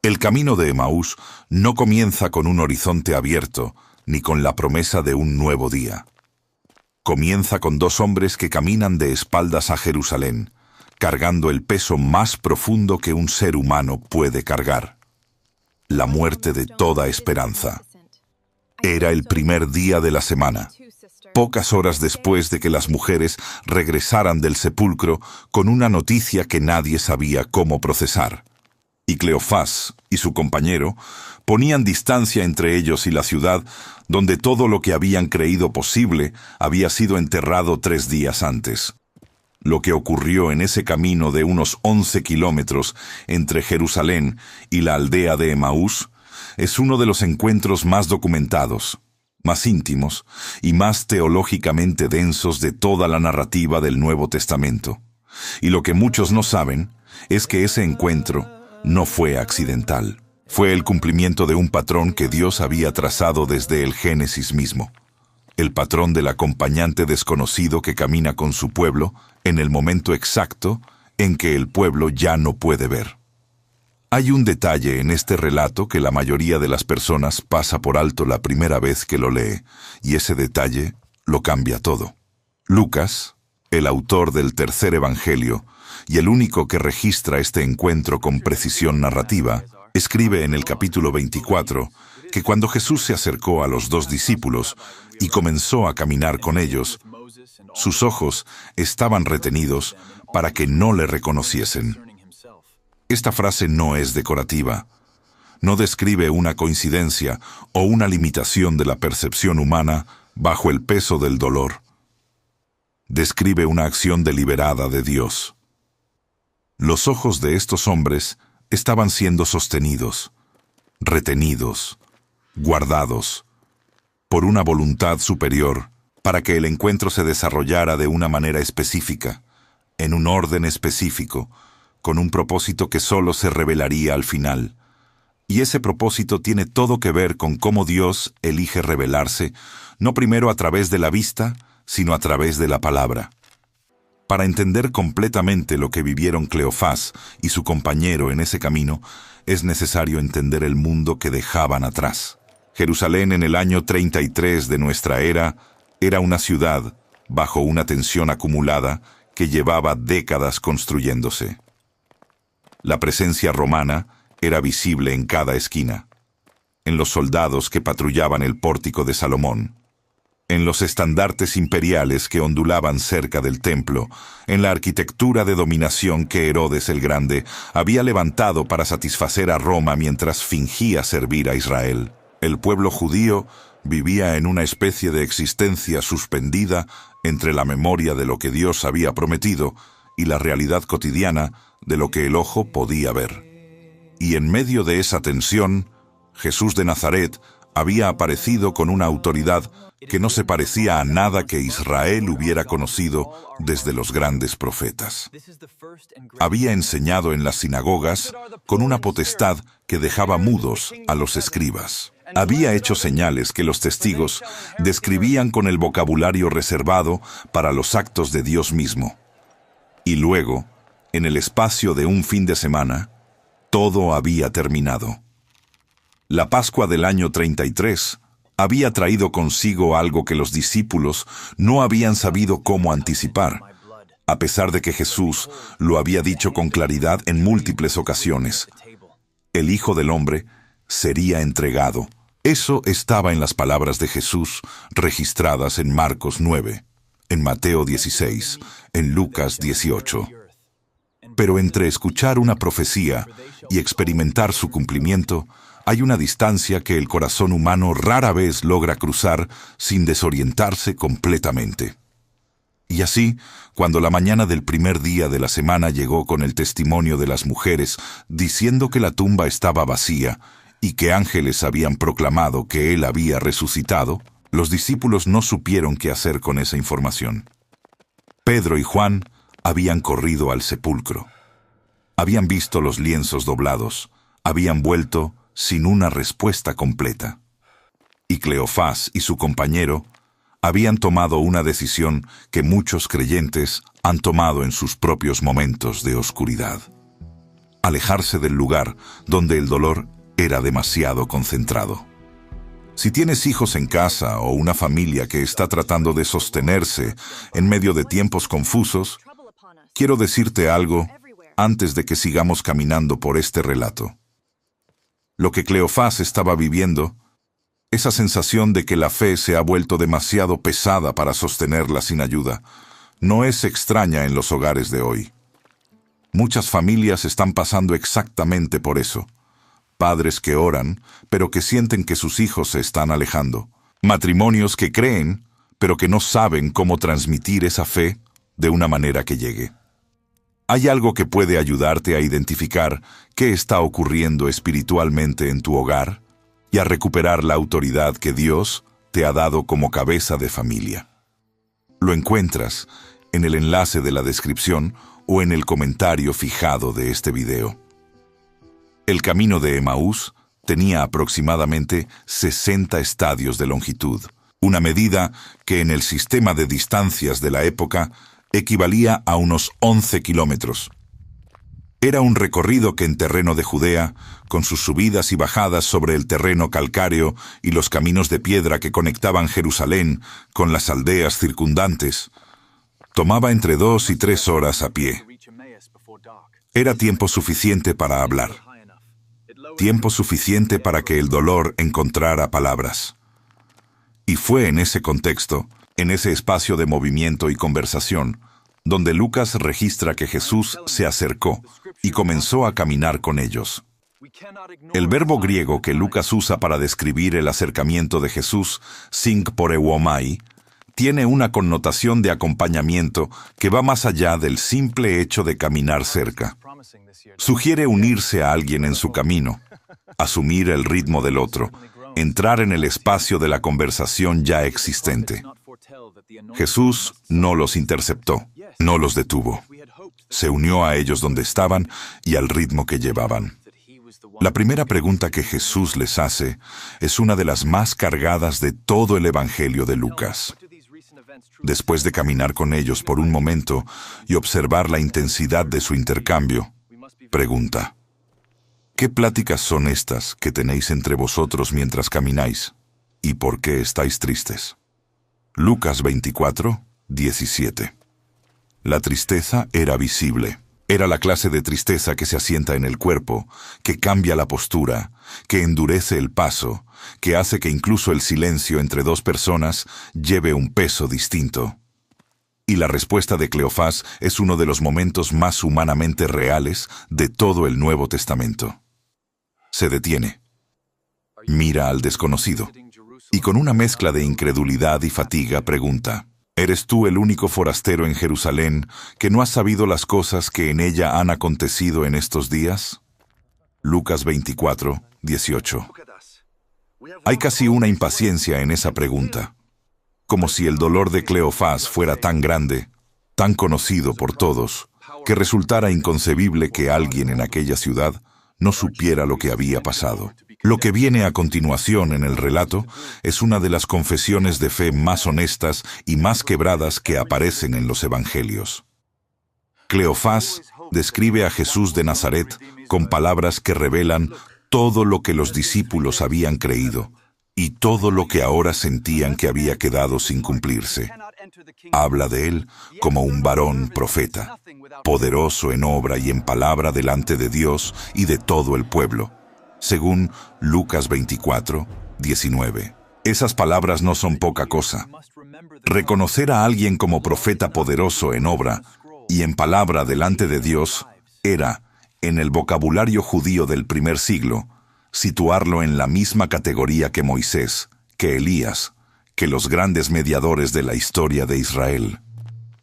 El camino de Emaús no comienza con un horizonte abierto, ni con la promesa de un nuevo día. Comienza con dos hombres que caminan de espaldas a Jerusalén, cargando el peso más profundo que un ser humano puede cargar: la muerte de toda esperanza. Era el primer día de la semana, pocas horas después de que las mujeres regresaran del sepulcro con una noticia que nadie sabía cómo procesar. Y Cleofás y su compañero ponían distancia entre ellos y la ciudad, donde todo lo que habían creído posible había sido enterrado 3 días antes. Lo que ocurrió en ese camino de unos 11 kilómetros entre Jerusalén y la aldea de Emaús es uno de los encuentros más documentados, más íntimos y más teológicamente densos de toda la narrativa del Nuevo Testamento. Y lo que muchos no saben es que ese encuentro no fue accidental. Fue el cumplimiento de un patrón que Dios había trazado desde el Génesis mismo. El patrón del acompañante desconocido que camina con su pueblo en el momento exacto en que el pueblo ya no puede ver. Hay un detalle en este relato que la mayoría de las personas pasa por alto la primera vez que lo lee, y ese detalle lo cambia todo. Lucas, el autor del tercer evangelio, y el único que registra este encuentro con precisión narrativa, escribe en el capítulo 24 que cuando Jesús se acercó a los 2 discípulos y comenzó a caminar con ellos, sus ojos estaban retenidos para que no le reconociesen. Esta frase no es decorativa. No describe una coincidencia o una limitación de la percepción humana bajo el peso del dolor. Describe una acción deliberada de Dios. Los ojos de estos hombres estaban siendo sostenidos, retenidos, guardados, por una voluntad superior, para que el encuentro se desarrollara de una manera específica, en un orden específico, con un propósito que solo se revelaría al final. Y ese propósito tiene todo que ver con cómo Dios elige revelarse, no primero a través de la vista, sino a través de la palabra. Para entender completamente lo que vivieron Cleofás y su compañero en ese camino, es necesario entender el mundo que dejaban atrás. Jerusalén en el año 33 de nuestra era era una ciudad bajo una tensión acumulada que llevaba décadas construyéndose. La presencia romana era visible en cada esquina, en los soldados que patrullaban el pórtico de Salomón, en los estandartes imperiales que ondulaban cerca del templo, en la arquitectura de dominación que Herodes el Grande había levantado para satisfacer a Roma mientras fingía servir a Israel. El pueblo judío vivía en una especie de existencia suspendida entre la memoria de lo que Dios había prometido y la realidad cotidiana de lo que el ojo podía ver. Y en medio de esa tensión, Jesús de Nazaret había aparecido con una autoridad que no se parecía a nada que Israel hubiera conocido desde los grandes profetas. Había enseñado en las sinagogas con una potestad que dejaba mudos a los escribas. Había hecho señales que los testigos describían con el vocabulario reservado para los actos de Dios mismo. Y luego, en el espacio de un fin de semana, todo había terminado. La Pascua del año 33 había traído consigo algo que los discípulos no habían sabido cómo anticipar, a pesar de que Jesús lo había dicho con claridad en múltiples ocasiones. El Hijo del Hombre sería entregado. Eso estaba en las palabras de Jesús registradas en Marcos 9, en Mateo 16, en Lucas 18. Pero entre escuchar una profecía y experimentar su cumplimiento, hay una distancia que el corazón humano rara vez logra cruzar sin desorientarse completamente. Y así, cuando la mañana del primer día de la semana llegó con el testimonio de las mujeres diciendo que la tumba estaba vacía y que ángeles habían proclamado que él había resucitado, los discípulos no supieron qué hacer con esa información. Pedro y Juan habían corrido al sepulcro. Habían visto los lienzos doblados, habían vuelto sin una respuesta completa. Y Cleofás y su compañero habían tomado una decisión que muchos creyentes han tomado en sus propios momentos de oscuridad. alejarse del lugar donde el dolor era demasiado concentrado. Si tienes hijos en casa o una familia que está tratando de sostenerse en medio de tiempos confusos, quiero decirte algo antes de que sigamos caminando por este relato. Lo que Cleofás estaba viviendo, esa sensación de que la fe se ha vuelto demasiado pesada para sostenerla sin ayuda, no es extraña en los hogares de hoy. Muchas familias están pasando exactamente por eso. Padres que oran, pero que sienten que sus hijos se están alejando. Matrimonios que creen, pero que no saben cómo transmitir esa fe de una manera que llegue. Hay algo que puede ayudarte a identificar qué está ocurriendo espiritualmente en tu hogar y a recuperar la autoridad que Dios te ha dado como cabeza de familia. Lo encuentras en el enlace de la descripción o en el comentario fijado de este video. El camino de Emaús tenía aproximadamente 60 estadios de longitud, una medida que en el sistema de distancias de la época equivalía a unos 11 kilómetros. Era un recorrido que en terreno de Judea, con sus subidas y bajadas sobre el terreno calcáreo y los caminos de piedra que conectaban Jerusalén con las aldeas circundantes, tomaba entre 2 y 3 horas a pie. Era tiempo suficiente para hablar. Tiempo suficiente para que el dolor encontrara palabras. Y fue en ese contexto, en ese espacio de movimiento y conversación, donde Lucas registra que Jesús se acercó y comenzó a caminar con ellos. El verbo griego que Lucas usa para describir el acercamiento de Jesús, synporeuomai, tiene una connotación de acompañamiento que va más allá del simple hecho de caminar cerca. Sugiere unirse a alguien en su camino, asumir el ritmo del otro, entrar en el espacio de la conversación ya existente. Jesús no los interceptó, no los detuvo. Se unió a ellos donde estaban y al ritmo que llevaban. La primera pregunta que Jesús les hace es una de las más cargadas de todo el Evangelio de Lucas. Después de caminar con ellos por un momento y observar la intensidad de su intercambio, pregunta: ¿qué pláticas son estas que tenéis entre vosotros mientras camináis? ¿Y por qué estáis tristes? Lucas 24, 17. La tristeza era visible. Era la clase de tristeza que se asienta en el cuerpo, que cambia la postura, que endurece el paso, que hace que incluso el silencio entre dos personas lleve un peso distinto. Y la respuesta de Cleofás es uno de los momentos más humanamente reales de todo el Nuevo Testamento. Se detiene. Mira al desconocido. Y con una mezcla de incredulidad y fatiga pregunta: ¿eres tú el único forastero en Jerusalén que no has sabido las cosas que en ella han acontecido en estos días? Lucas 24, 18. Hay casi una impaciencia en esa pregunta, como si el dolor de Cleofás fuera tan grande, tan conocido por todos, que resultara inconcebible que alguien en aquella ciudad no supiera lo que había pasado. Lo que viene a continuación en el relato es una de las confesiones de fe más honestas y más quebradas que aparecen en los evangelios. Cleofás describe a Jesús de Nazaret con palabras que revelan todo lo que los discípulos habían creído y todo lo que ahora sentían que había quedado sin cumplirse. Habla de él como un varón profeta, poderoso en obra y en palabra delante de Dios y de todo el pueblo, según Lucas 24, 19. Esas palabras no son poca cosa. Reconocer a alguien como profeta poderoso en obra y en palabra delante de Dios era, en el vocabulario judío del primer siglo, situarlo en la misma categoría que Moisés, que Elías, que los grandes mediadores de la historia de Israel.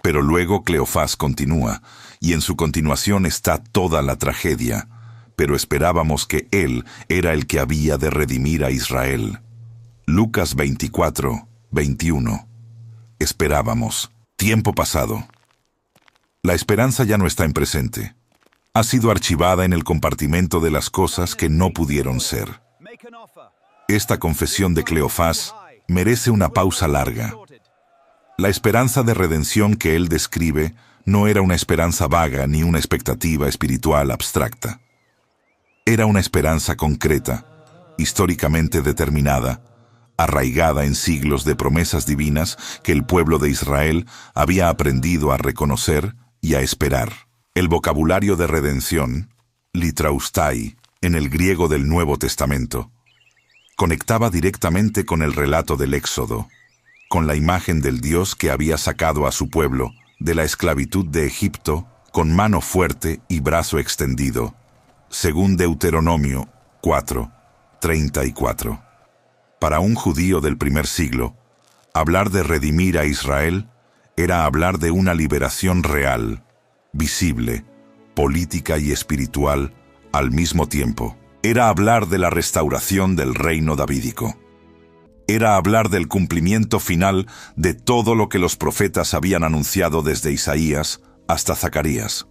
Pero luego Cleofás continúa, y en su continuación está toda la tragedia, pero esperábamos que él era el que había de redimir a Israel. Lucas 24, 21. Esperábamos. Tiempo pasado. La esperanza ya no está en presente. Ha sido archivada en el compartimento de las cosas que no pudieron ser. Esta confesión de Cleofás merece una pausa larga. La esperanza de redención que él describe no era una esperanza vaga ni una expectativa espiritual abstracta. Era una esperanza concreta, históricamente determinada, arraigada en siglos de promesas divinas que el pueblo de Israel había aprendido a reconocer y a esperar. El vocabulario de redención, litraustai, en el griego del Nuevo Testamento, conectaba directamente con el relato del Éxodo, con la imagen del Dios que había sacado a su pueblo de la esclavitud de Egipto con mano fuerte y brazo extendido, según Deuteronomio 4:34. Para un judío del primer siglo, hablar de redimir a Israel era hablar de una liberación real, visible, política y espiritual al mismo tiempo. Era hablar de la restauración del reino davídico. Era hablar del cumplimiento final de todo lo que los profetas habían anunciado desde Isaías hasta Zacarías.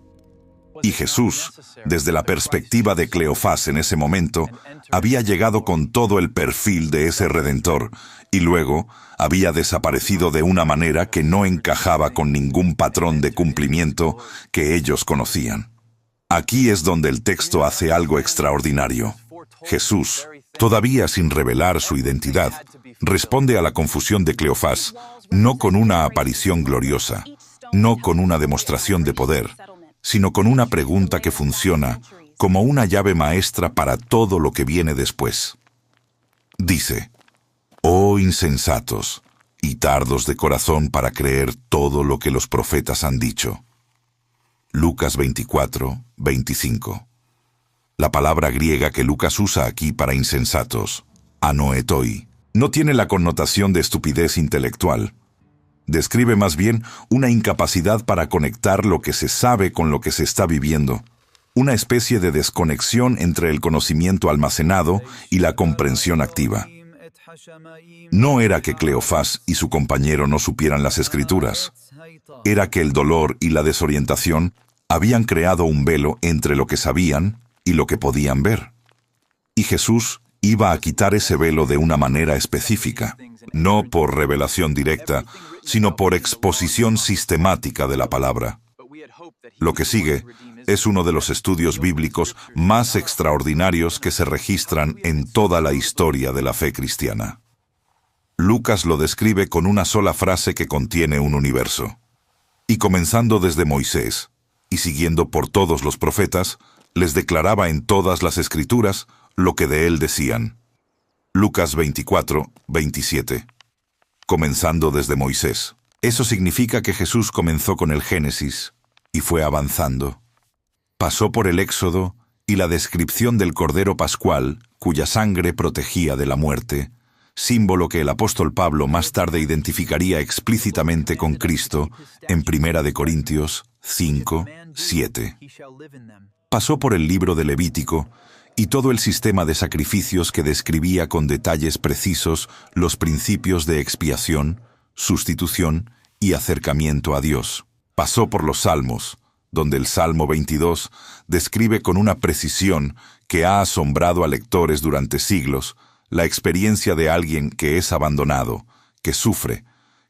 Y Jesús, desde la perspectiva de Cleofás en ese momento, había llegado con todo el perfil de ese Redentor y luego había desaparecido de una manera que no encajaba con ningún patrón de cumplimiento que ellos conocían. Aquí es donde el texto hace algo extraordinario. Jesús, todavía sin revelar su identidad, responde a la confusión de Cleofás, no con una aparición gloriosa, no con una demostración de poder, sino con una pregunta que funciona como una llave maestra para todo lo que viene después. Dice: «Oh insensatos y tardos de corazón para creer todo lo que los profetas han dicho». Lucas 24:25. La palabra griega que Lucas usa aquí para insensatos, anoetoi, no tiene la connotación de estupidez intelectual. Describe más bien una incapacidad para conectar lo que se sabe con lo que se está viviendo, una especie de desconexión entre el conocimiento almacenado y la comprensión activa. No era que Cleofás y su compañero no supieran las Escrituras. Era que el dolor y la desorientación habían creado un velo entre lo que sabían y lo que podían ver. Y Jesús iba a quitar ese velo de una manera específica, no por revelación directa, sino por exposición sistemática de la palabra. Lo que sigue es uno de los estudios bíblicos más extraordinarios que se registran en toda la historia de la fe cristiana. Lucas lo describe con una sola frase que contiene un universo. Y comenzando desde Moisés, y siguiendo por todos los profetas, les declaraba en todas las Escrituras lo que de él decían. Lucas 24:27. Comenzando desde Moisés. Eso significa que Jesús comenzó con el Génesis y fue avanzando. Pasó por el Éxodo y la descripción del Cordero Pascual, cuya sangre protegía de la muerte, símbolo que el apóstol Pablo más tarde identificaría explícitamente con Cristo en 1 Corintios 5:7. Pasó por el libro de Levítico y todo el sistema de sacrificios que describía con detalles precisos los principios de expiación, sustitución y acercamiento a Dios. Pasó por los Salmos, donde el Salmo 22 describe con una precisión que ha asombrado a lectores durante siglos la experiencia de alguien que es abandonado, que sufre,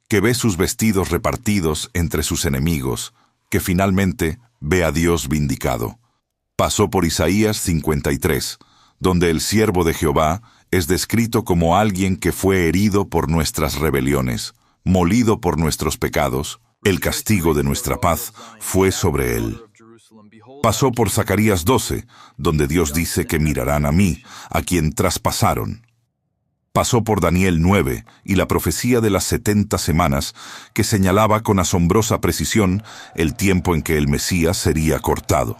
que ve sus vestidos repartidos entre sus enemigos, que finalmente ve a Dios vindicado. Pasó por Isaías 53, donde el siervo de Jehová es descrito como alguien que fue herido por nuestras rebeliones, molido por nuestros pecados, el castigo de nuestra paz fue sobre él. Pasó por Zacarías 12, donde Dios dice que mirarán a mí, a quien traspasaron. Pasó por Daniel 9 y la profecía de las 70 semanas, que señalaba con asombrosa precisión el tiempo en que el Mesías sería cortado.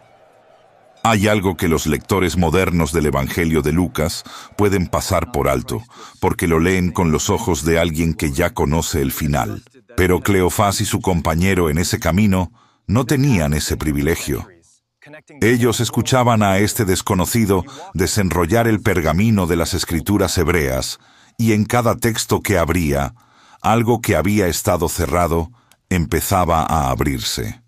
Hay algo que los lectores modernos del Evangelio de Lucas pueden pasar por alto, porque lo leen con los ojos de alguien que ya conoce el final. Pero Cleofás y su compañero en ese camino no tenían ese privilegio. Ellos escuchaban a este desconocido desenrollar el pergamino de las Escrituras hebreas, y en cada texto que abría, algo que había estado cerrado empezaba a abrirse.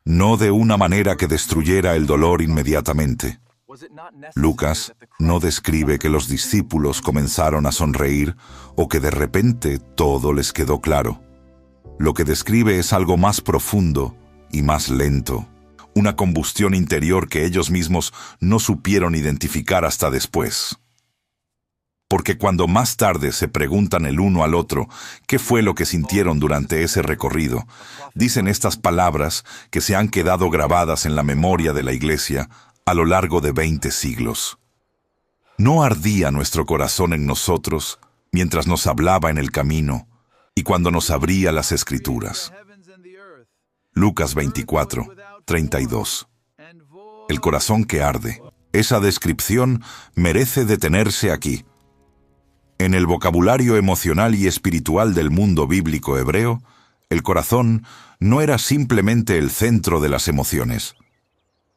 No de una manera que destruyera el dolor inmediatamente. Lucas no describe que los discípulos comenzaron a sonreír o que de repente todo les quedó claro. Lo que describe es algo más profundo y más lento. una combustión interior que ellos mismos no supieron identificar hasta después. Porque cuando más tarde se preguntan el uno al otro qué fue lo que sintieron durante ese recorrido, dicen estas palabras que se han quedado grabadas en la memoria de la Iglesia a lo largo de 20 siglos. ¿No ardía nuestro corazón en nosotros mientras nos hablaba en el camino y cuando nos abría las Escrituras? Lucas 24, 32. El corazón que arde. Esa descripción merece detenerse aquí. En el vocabulario emocional y espiritual del mundo bíblico hebreo, el corazón no era simplemente el centro de las emociones.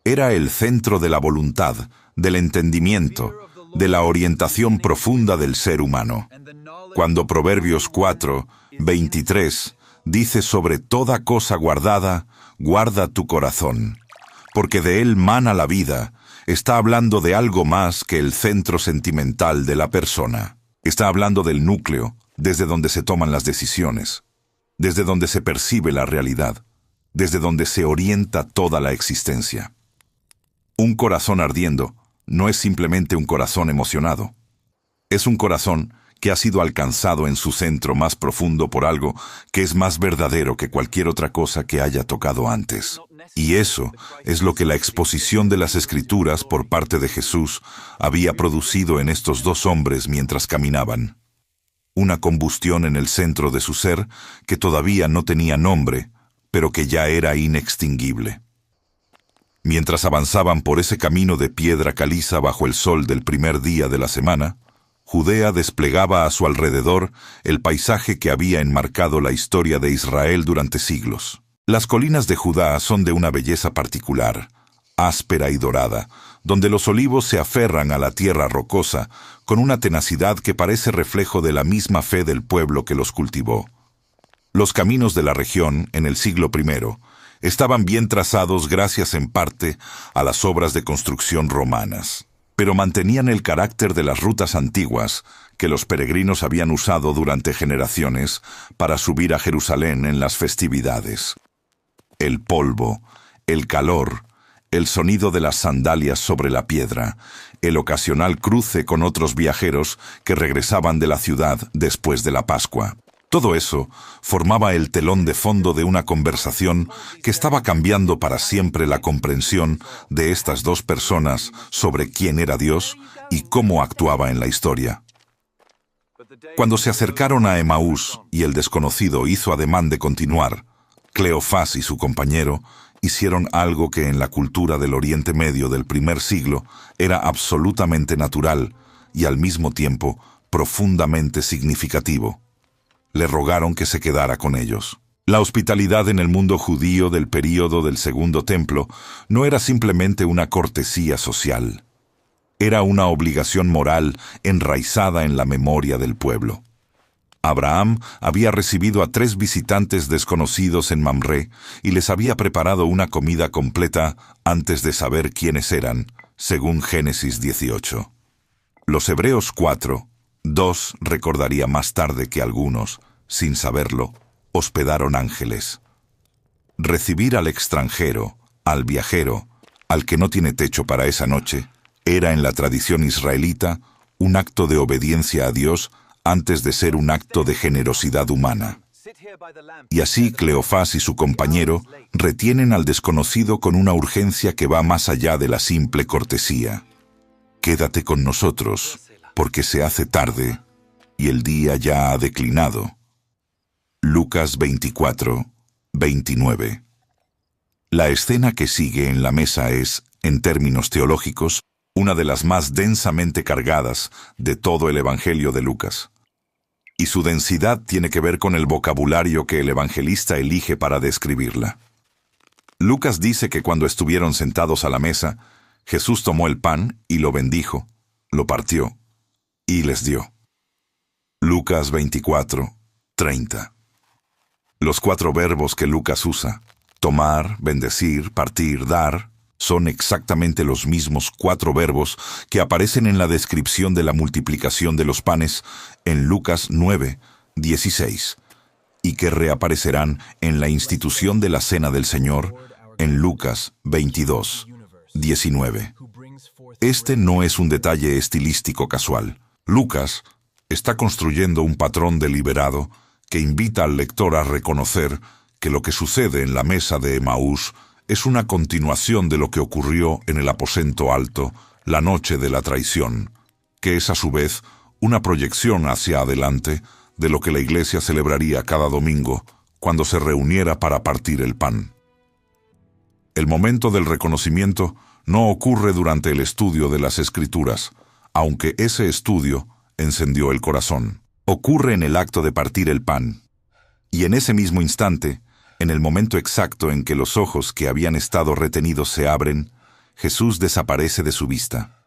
Era el centro de la voluntad, del entendimiento, de la orientación profunda del ser humano. Cuando Proverbios 4, 23 dice sobre toda cosa guardada, guarda tu corazón, porque de él mana la vida, está hablando de algo más que el centro sentimental de la persona. Está hablando del núcleo, desde donde se toman las decisiones, desde donde se percibe la realidad, desde donde se orienta toda la existencia. Un corazón ardiendo no es simplemente un corazón emocionado. Es un corazón que ha sido alcanzado en su centro más profundo por algo que es más verdadero que cualquier otra cosa que haya tocado antes. Y eso es lo que la exposición de las Escrituras por parte de Jesús había producido en estos dos hombres mientras caminaban. Una combustión en el centro de su ser que todavía no tenía nombre, pero que ya era inextinguible. Mientras avanzaban por ese camino de piedra caliza bajo el sol del primer día de la semana, Judea desplegaba a su alrededor el paisaje que había enmarcado la historia de Israel durante siglos. Las colinas de Judá son de una belleza particular, áspera y dorada, donde los olivos se aferran a la tierra rocosa con una tenacidad que parece reflejo de la misma fe del pueblo que los cultivó. Los caminos de la región, en el siglo I, estaban bien trazados gracias en parte a las obras de construcción romanas, pero mantenían el carácter de las rutas antiguas que los peregrinos habían usado durante generaciones para subir a Jerusalén en las festividades. El polvo, el calor, el sonido de las sandalias sobre la piedra, el ocasional cruce con otros viajeros que regresaban de la ciudad después de la Pascua. Todo eso formaba el telón de fondo de una conversación que estaba cambiando para siempre la comprensión de estas dos personas sobre quién era Dios y cómo actuaba en la historia. Cuando se acercaron a Emaús y el desconocido hizo ademán de continuar, Cleofás y su compañero hicieron algo que en la cultura del Oriente Medio del primer siglo era absolutamente natural y al mismo tiempo profundamente significativo. Le rogaron que se quedara con ellos. La hospitalidad en el mundo judío del período del Segundo Templo no era simplemente una cortesía social. Era una obligación moral enraizada en la memoria del pueblo. Abraham había recibido a 3 visitantes desconocidos en Mamré y les había preparado una comida completa antes de saber quiénes eran, según Génesis 18. Los Hebreos 4, 2 recordaría más tarde que algunos, sin saberlo, hospedaron ángeles. Recibir al extranjero, al viajero, al que no tiene techo para esa noche, era en la tradición israelita un acto de obediencia a Dios antes de ser un acto de generosidad humana. Y así Cleofás y su compañero retienen al desconocido con una urgencia que va más allá de la simple cortesía. Quédate con nosotros, porque se hace tarde y el día ya ha declinado. Lucas 24, 29. La escena que sigue en la mesa es, en términos teológicos, una de las más densamente cargadas de todo el Evangelio de Lucas. Y su densidad tiene que ver con el vocabulario que el evangelista elige para describirla. Lucas dice que cuando estuvieron sentados a la mesa, Jesús tomó el pan y lo bendijo, lo partió y les dio. Lucas 24, 30. Los 4 verbos que Lucas usa, tomar, bendecir, partir, dar, son exactamente los mismos 4 verbos que aparecen en la descripción de la multiplicación de los panes en Lucas 9, 16, y que reaparecerán en la institución de la Cena del Señor en Lucas 22, 19. Este no es un detalle estilístico casual. Lucas está construyendo un patrón deliberado que invita al lector a reconocer que lo que sucede en la mesa de Emaús es una continuación de lo que ocurrió en el aposento alto la noche de la traición, que es a su vez una proyección hacia adelante de lo que la Iglesia celebraría cada domingo cuando se reuniera para partir el pan. El momento del reconocimiento no ocurre durante el estudio de las Escrituras, aunque ese estudio encendió el corazón. Ocurre en el acto de partir el pan. Y en ese mismo instante, en el momento exacto en que los ojos que habían estado retenidos se abren, Jesús desaparece de su vista.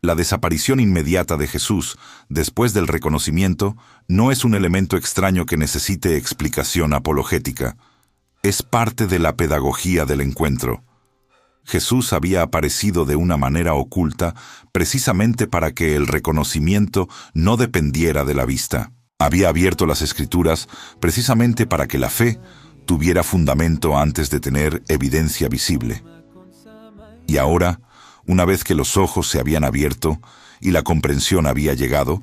La desaparición inmediata de Jesús, después del reconocimiento, no es un elemento extraño que necesite explicación apologética. Es parte de la pedagogía del encuentro. Jesús había aparecido de una manera oculta precisamente para que el reconocimiento no dependiera de la vista. Había abierto las Escrituras precisamente para que la fe tuviera fundamento antes de tener evidencia visible. Y ahora, una vez que los ojos se habían abierto y la comprensión había llegado,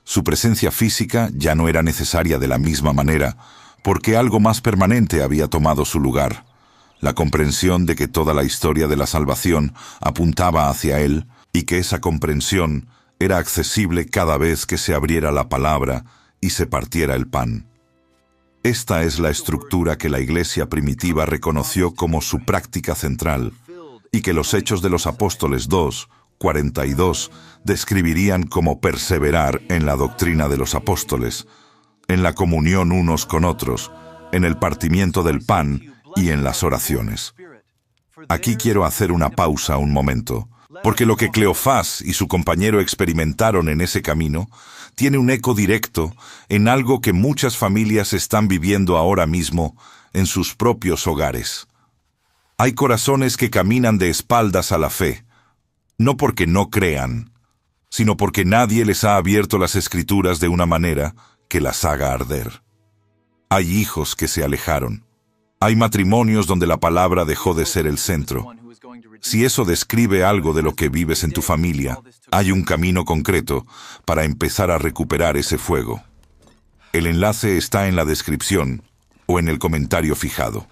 su presencia física ya no era necesaria de la misma manera, porque algo más permanente había tomado su lugar. La comprensión de que toda la historia de la salvación apuntaba hacia Él y que esa comprensión era accesible cada vez que se abriera la palabra y se partiera el pan. Esta es la estructura que la Iglesia primitiva reconoció como su práctica central y que los Hechos de los Apóstoles 2:42 describirían como perseverar en la doctrina de los apóstoles, en la comunión unos con otros, en el partimiento del pan y en las oraciones. Aquí quiero hacer una pausa un momento, porque lo que Cleofás y su compañero experimentaron en ese camino tiene un eco directo en algo que muchas familias están viviendo ahora mismo en sus propios hogares. Hay corazones que caminan de espaldas a la fe, no porque no crean, sino porque nadie les ha abierto las Escrituras de una manera que las haga arder. Hay hijos que se alejaron. Hay matrimonios donde la palabra dejó de ser el centro. Si eso describe algo de lo que vives en tu familia, hay un camino concreto para empezar a recuperar ese fuego. El enlace está en la descripción o en el comentario fijado.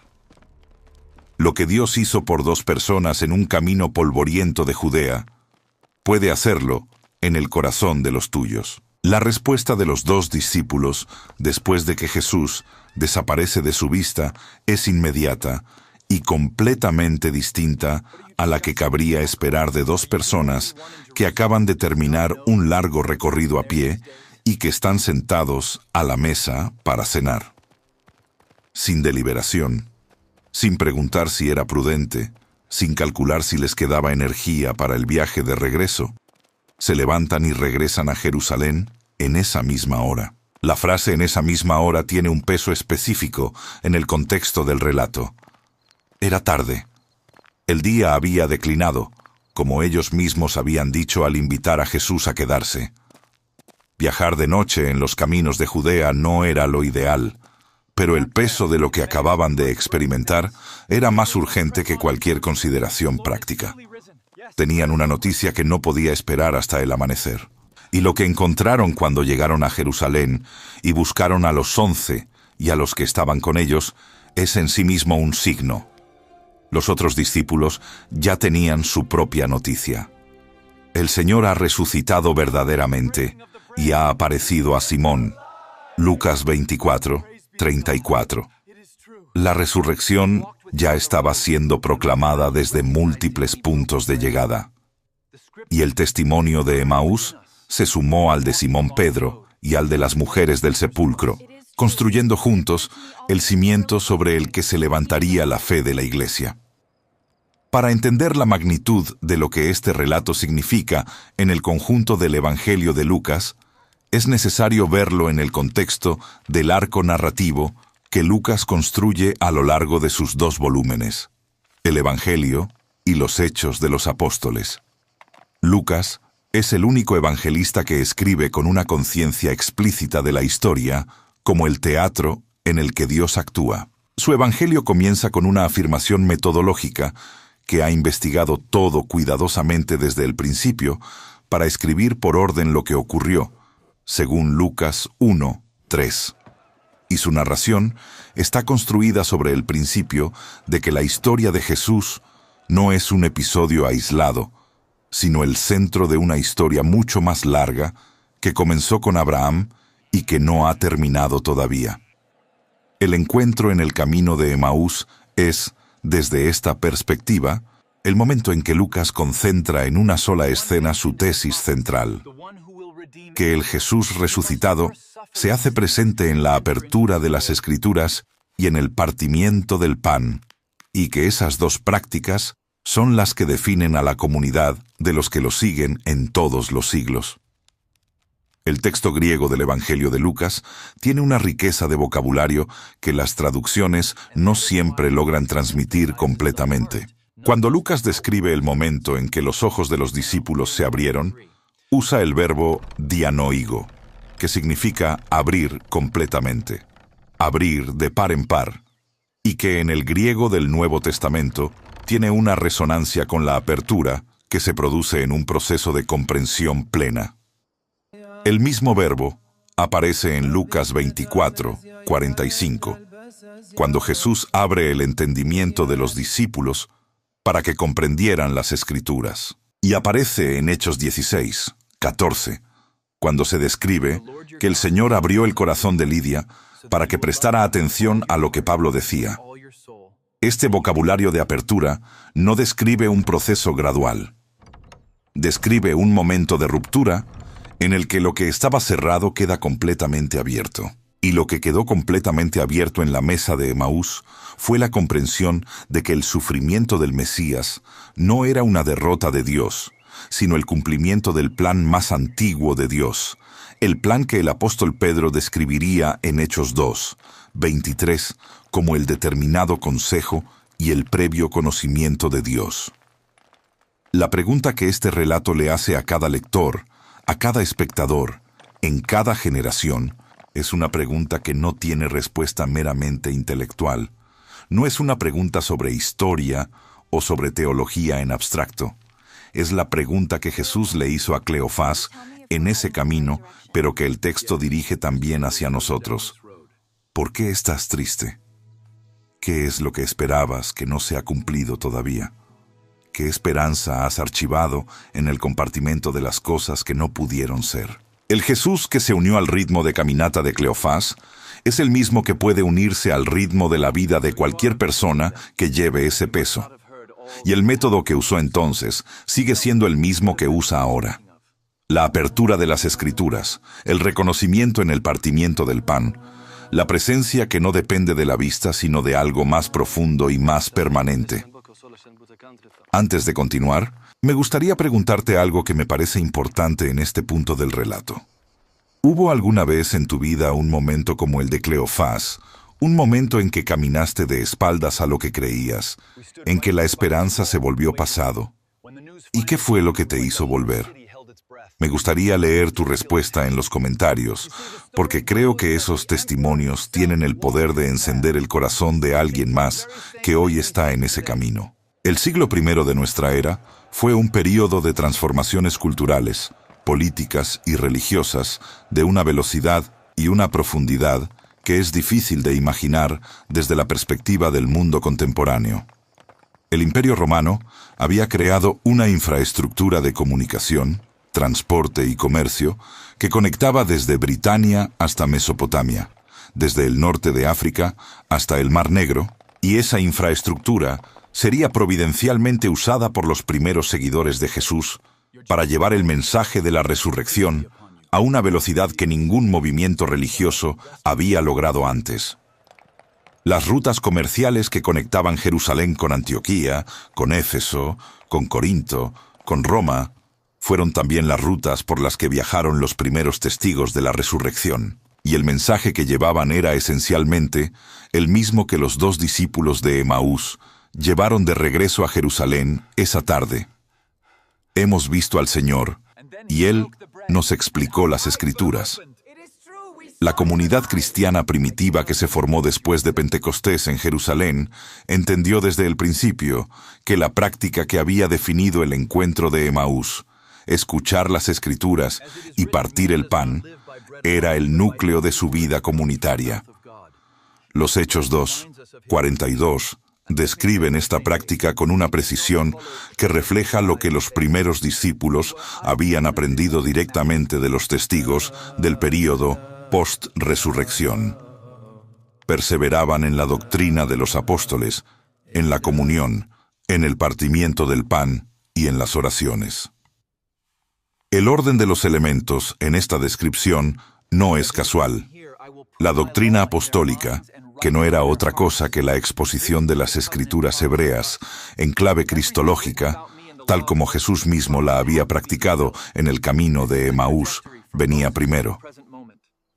Lo que Dios hizo por dos personas en un camino polvoriento de Judea, puede hacerlo en el corazón de los tuyos. La respuesta de los dos discípulos, después de que Jesús desaparece de su vista, es inmediata y completamente distinta a la que cabría esperar de dos personas que acaban de terminar un largo recorrido a pie y que están sentados a la mesa para cenar. Sin deliberación, sin preguntar si era prudente, sin calcular si les quedaba energía para el viaje de regreso, se levantan y regresan a Jerusalén en esa misma hora. La frase "en esa misma hora" tiene un peso específico en el contexto del relato. Era tarde. El día había declinado, como ellos mismos habían dicho al invitar a Jesús a quedarse. Viajar de noche en los caminos de Judea no era lo ideal, pero el peso de lo que acababan de experimentar era más urgente que cualquier consideración práctica. Tenían una noticia que no podía esperar hasta el amanecer. Y lo que encontraron cuando llegaron a Jerusalén y buscaron a los 11 y a los que estaban con ellos es en sí mismo un signo. Los otros discípulos ya tenían su propia noticia. El Señor ha resucitado verdaderamente y ha aparecido a Simón. Lucas 24:34. La resurrección ya estaba siendo proclamada desde múltiples puntos de llegada. Y el testimonio de Emaús se sumó al de Simón Pedro y al de las mujeres del sepulcro, construyendo juntos el cimiento sobre el que se levantaría la fe de la Iglesia. Para entender la magnitud de lo que este relato significa en el conjunto del Evangelio de Lucas, es necesario verlo en el contexto del arco narrativo que Lucas construye a lo largo de sus 2 volúmenes, el Evangelio y los Hechos de los Apóstoles. Lucas es el único evangelista que escribe con una conciencia explícita de la historia como el teatro en el que Dios actúa. Su evangelio comienza con una afirmación metodológica que ha investigado todo cuidadosamente desde el principio para escribir por orden lo que ocurrió, según Lucas 1:3. Y su narración está construida sobre el principio de que la historia de Jesús no es un episodio aislado, sino el centro de una historia mucho más larga que comenzó con Abraham y que no ha terminado todavía. El encuentro en el camino de Emaús es, desde esta perspectiva, el momento en que Lucas concentra en una sola escena su tesis central, que el Jesús resucitado se hace presente en la apertura de las Escrituras y en el partimiento del pan, y que esas dos prácticas son las que definen a la comunidad de los que lo siguen en todos los siglos. El texto griego del Evangelio de Lucas tiene una riqueza de vocabulario que las traducciones no siempre logran transmitir completamente. Cuando Lucas describe el momento en que los ojos de los discípulos se abrieron, usa el verbo dianoigo, que significa abrir completamente, abrir de par en par, y que en el griego del Nuevo Testamento tiene una resonancia con la apertura que se produce en un proceso de comprensión plena. El mismo verbo aparece en Lucas 24:45, cuando Jesús abre el entendimiento de los discípulos para que comprendieran las Escrituras. Y aparece en Hechos 16:14, cuando se describe que el Señor abrió el corazón de Lidia para que prestara atención a lo que Pablo decía. Este vocabulario de apertura no describe un proceso gradual. Describe un momento de ruptura en el que lo que estaba cerrado queda completamente abierto. Y lo que quedó completamente abierto en la mesa de Emaús fue la comprensión de que el sufrimiento del Mesías no era una derrota de Dios, sino el cumplimiento del plan más antiguo de Dios, el plan que el apóstol Pedro describiría en Hechos 2:23 como el determinado consejo y el previo conocimiento de Dios. La pregunta que este relato le hace a cada lector, a cada espectador, en cada generación, es una pregunta que no tiene respuesta meramente intelectual. No es una pregunta sobre historia o sobre teología en abstracto. Es la pregunta que Jesús le hizo a Cleofás en ese camino, pero que el texto dirige también hacia nosotros. ¿Por qué estás triste? ¿Qué es lo que esperabas que no se ha cumplido todavía? ¿Qué esperanza has archivado en el compartimento de las cosas que no pudieron ser? El Jesús que se unió al ritmo de caminata de Cleofás es el mismo que puede unirse al ritmo de la vida de cualquier persona que lleve ese peso. Y el método que usó entonces sigue siendo el mismo que usa ahora. La apertura de las Escrituras, el reconocimiento en el partimiento del pan, la presencia que no depende de la vista sino de algo más profundo y más permanente. Antes de continuar, me gustaría preguntarte algo que me parece importante en este punto del relato. ¿Hubo alguna vez en tu vida un momento como el de Cleofás, un momento en que caminaste de espaldas a lo que creías, en que la esperanza se volvió pasado? ¿Y qué fue lo que te hizo volver? Me gustaría leer tu respuesta en los comentarios, porque creo que esos testimonios tienen el poder de encender el corazón de alguien más que hoy está en ese camino. El siglo I de nuestra era fue un período de transformaciones culturales, políticas y religiosas de una velocidad y una profundidad que es difícil de imaginar desde la perspectiva del mundo contemporáneo. El Imperio Romano había creado una infraestructura de comunicación, transporte y comercio que conectaba desde Britania hasta Mesopotamia, desde el norte de África hasta el Mar Negro, y esa infraestructura sería providencialmente usada por los primeros seguidores de Jesús para llevar el mensaje de la resurrección a una velocidad que ningún movimiento religioso había logrado antes. Las rutas comerciales que conectaban Jerusalén con Antioquía, con Éfeso, con Corinto, con Roma, fueron también las rutas por las que viajaron los primeros testigos de la resurrección. Y el mensaje que llevaban era esencialmente el mismo que los 2 discípulos de Emaús llevaron de regreso a Jerusalén esa tarde. Hemos visto al Señor, y Él nos explicó las Escrituras. La comunidad cristiana primitiva que se formó después de Pentecostés en Jerusalén entendió desde el principio que la práctica que había definido el encuentro de Emaús, escuchar las Escrituras y partir el pan, era el núcleo de su vida comunitaria. Los Hechos 2, 42 describen esta práctica con una precisión que refleja lo que los primeros discípulos habían aprendido directamente de los testigos del período post-resurrección. Perseveraban en la doctrina de los apóstoles, en la comunión, en el partimiento del pan y en las oraciones. El orden de los elementos en esta descripción no es casual. La doctrina apostólica, que no era otra cosa que la exposición de las escrituras hebreas en clave cristológica, tal como Jesús mismo la había practicado en el camino de Emaús, venía primero.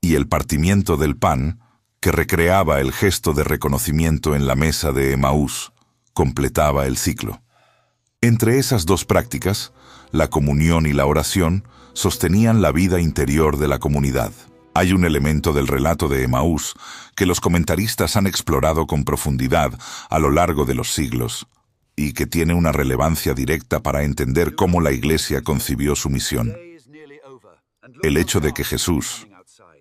Y el partimiento del pan, que recreaba el gesto de reconocimiento en la mesa de Emaús, completaba el ciclo. Entre esas dos prácticas, la comunión y la oración sostenían la vida interior de la comunidad. Hay un elemento del relato de Emaús que los comentaristas han explorado con profundidad a lo largo de los siglos y que tiene una relevancia directa para entender cómo la Iglesia concibió su misión. El hecho de que Jesús,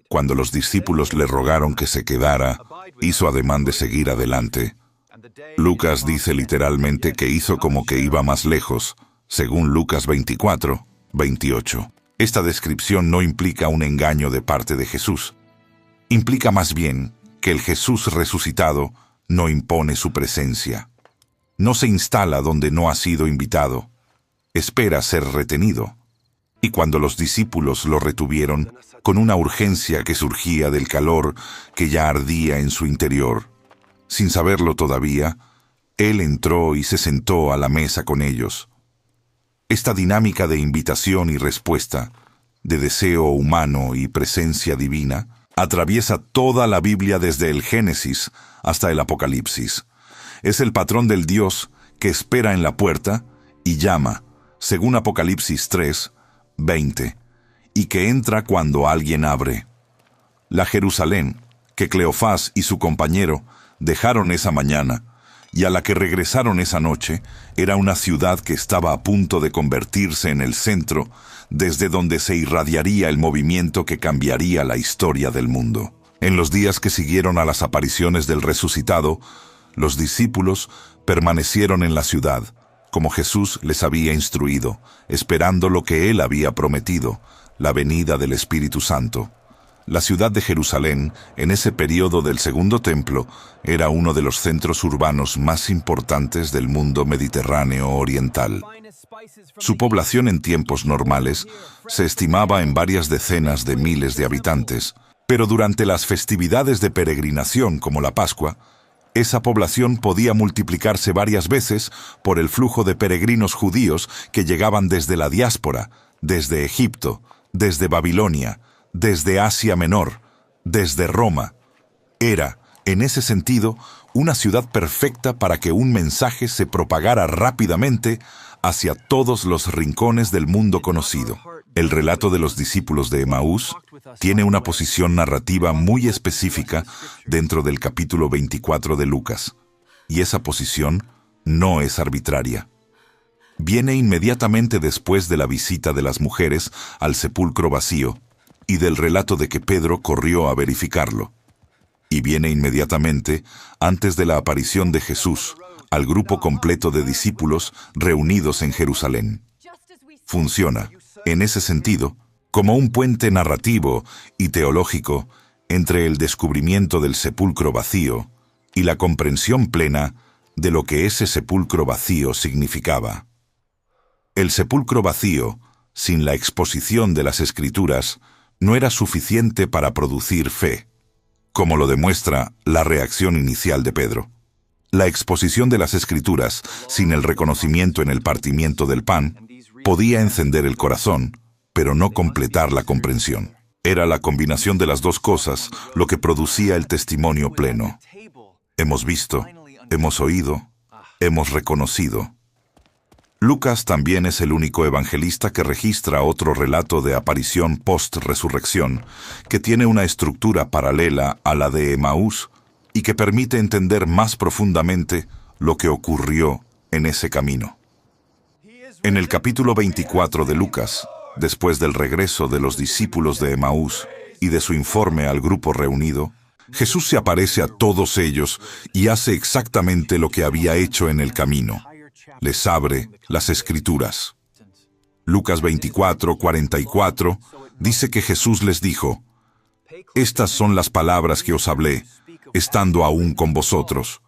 cuando los discípulos le rogaron que se quedara, hizo ademán de seguir adelante. Lucas dice literalmente que hizo como que iba más lejos, según Lucas 24, 28. Esta descripción no implica un engaño de parte de Jesús. Implica más bien que el Jesús resucitado no impone su presencia. No se instala donde no ha sido invitado. Espera ser retenido. Y cuando los discípulos lo retuvieron, con una urgencia que surgía del calor que ya ardía en su interior, sin saberlo todavía, Él entró y se sentó a la mesa con ellos. Esta dinámica de invitación y respuesta, de deseo humano y presencia divina, atraviesa toda la Biblia desde el Génesis hasta el Apocalipsis. Es el patrón del Dios que espera en la puerta y llama, según Apocalipsis 3, 20, y que entra cuando alguien abre. La Jerusalén, que Cleofás y su compañero dejaron esa mañana, y a la que regresaron esa noche, era una ciudad que estaba a punto de convertirse en el centro, desde donde se irradiaría el movimiento que cambiaría la historia del mundo. En los días que siguieron a las apariciones del resucitado, los discípulos permanecieron en la ciudad, como Jesús les había instruido, esperando lo que Él había prometido, la venida del Espíritu Santo. La ciudad de Jerusalén, en ese período del Segundo Templo, era uno de los centros urbanos más importantes del mundo mediterráneo oriental. Su población en tiempos normales se estimaba en varias decenas de miles de habitantes, pero durante las festividades de peregrinación como la Pascua, esa población podía multiplicarse varias veces por el flujo de peregrinos judíos que llegaban desde la diáspora, desde Egipto, desde Babilonia, desde Asia Menor, desde Roma. Era, en ese sentido, una ciudad perfecta para que un mensaje se propagara rápidamente hacia todos los rincones del mundo conocido. El relato de los discípulos de Emaús tiene una posición narrativa muy específica dentro del capítulo 24 de Lucas, y esa posición no es arbitraria. Viene inmediatamente después de la visita de las mujeres al sepulcro vacío y del relato de que Pedro corrió a verificarlo. Y viene inmediatamente antes de la aparición de Jesús al grupo completo de discípulos reunidos en Jerusalén. Funciona, en ese sentido, como un puente narrativo y teológico entre el descubrimiento del sepulcro vacío y la comprensión plena de lo que ese sepulcro vacío significaba. El sepulcro vacío, sin la exposición de las Escrituras, no era suficiente para producir fe, como lo demuestra la reacción inicial de Pedro. La exposición de las Escrituras, sin el reconocimiento en el partimiento del pan, podía encender el corazón, pero no completar la comprensión. Era la combinación de las dos cosas lo que producía el testimonio pleno. Hemos visto, hemos oído, hemos reconocido. Lucas también es el único evangelista que registra otro relato de aparición post-resurrección, que tiene una estructura paralela a la de Emaús y que permite entender más profundamente lo que ocurrió en ese camino. En el capítulo 24 de Lucas, después del regreso de los discípulos de Emaús y de su informe al grupo reunido, Jesús se aparece a todos ellos y hace exactamente lo que había hecho en el camino. Les abre las Escrituras. Lucas 24, 44 dice que Jesús les dijo: «Estas son las palabras que os hablé, estando aún con vosotros,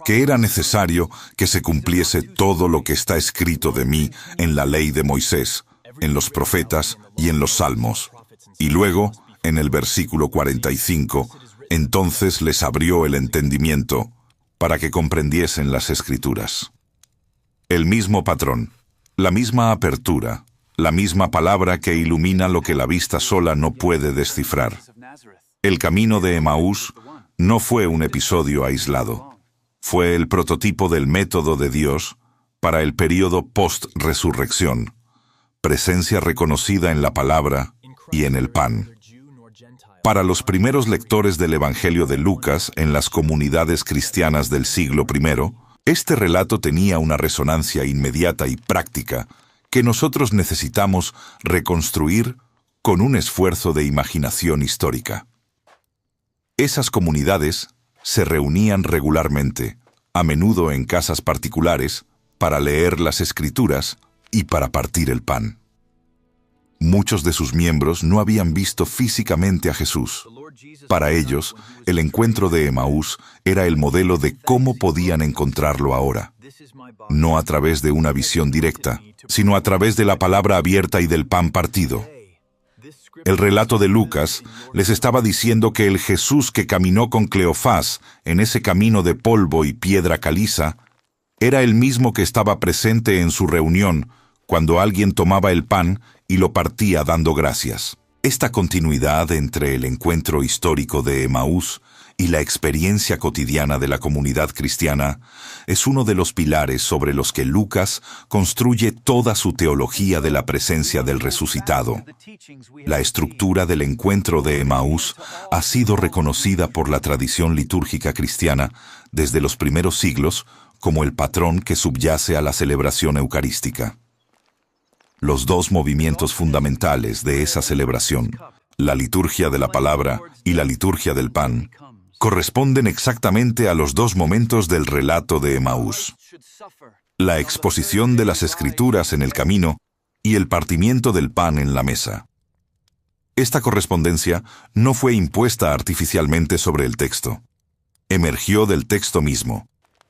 que era necesario que se cumpliese todo lo que está escrito de mí en la ley de Moisés, en los profetas y en los salmos». Y luego, en el versículo 45, entonces les abrió el entendimiento para que comprendiesen las Escrituras. El mismo patrón, la misma apertura, la misma palabra que ilumina lo que la vista sola no puede descifrar. El camino de Emaús no fue un episodio aislado. Fue el prototipo del método de Dios para el período post-resurrección, presencia reconocida en la palabra y en el pan. Para los primeros lectores del Evangelio de Lucas en las comunidades cristianas del siglo I, este relato tenía una resonancia inmediata y práctica que nosotros necesitamos reconstruir con un esfuerzo de imaginación histórica. Esas comunidades se reunían regularmente, a menudo en casas particulares, para leer las Escrituras y para partir el pan. Muchos de sus miembros no habían visto físicamente a Jesús. Para ellos, el encuentro de Emaús era el modelo de cómo podían encontrarlo ahora. No a través de una visión directa, sino a través de la palabra abierta y del pan partido. El relato de Lucas les estaba diciendo que el Jesús que caminó con Cleofás en ese camino de polvo y piedra caliza era el mismo que estaba presente en su reunión cuando alguien tomaba el pan y lo partía dando gracias. Esta continuidad entre el encuentro histórico de Emaús y la experiencia cotidiana de la comunidad cristiana es uno de los pilares sobre los que Lucas construye toda su teología de la presencia del resucitado. La estructura del encuentro de Emaús ha sido reconocida por la tradición litúrgica cristiana desde los primeros siglos como el patrón que subyace a la celebración eucarística. Los dos movimientos fundamentales de esa celebración, la liturgia de la palabra y la liturgia del pan, corresponden exactamente a los dos momentos del relato de Emaús: la exposición de las Escrituras en el camino y el partimiento del pan en la mesa. Esta correspondencia no fue impuesta artificialmente sobre el texto. Emergió del texto mismo,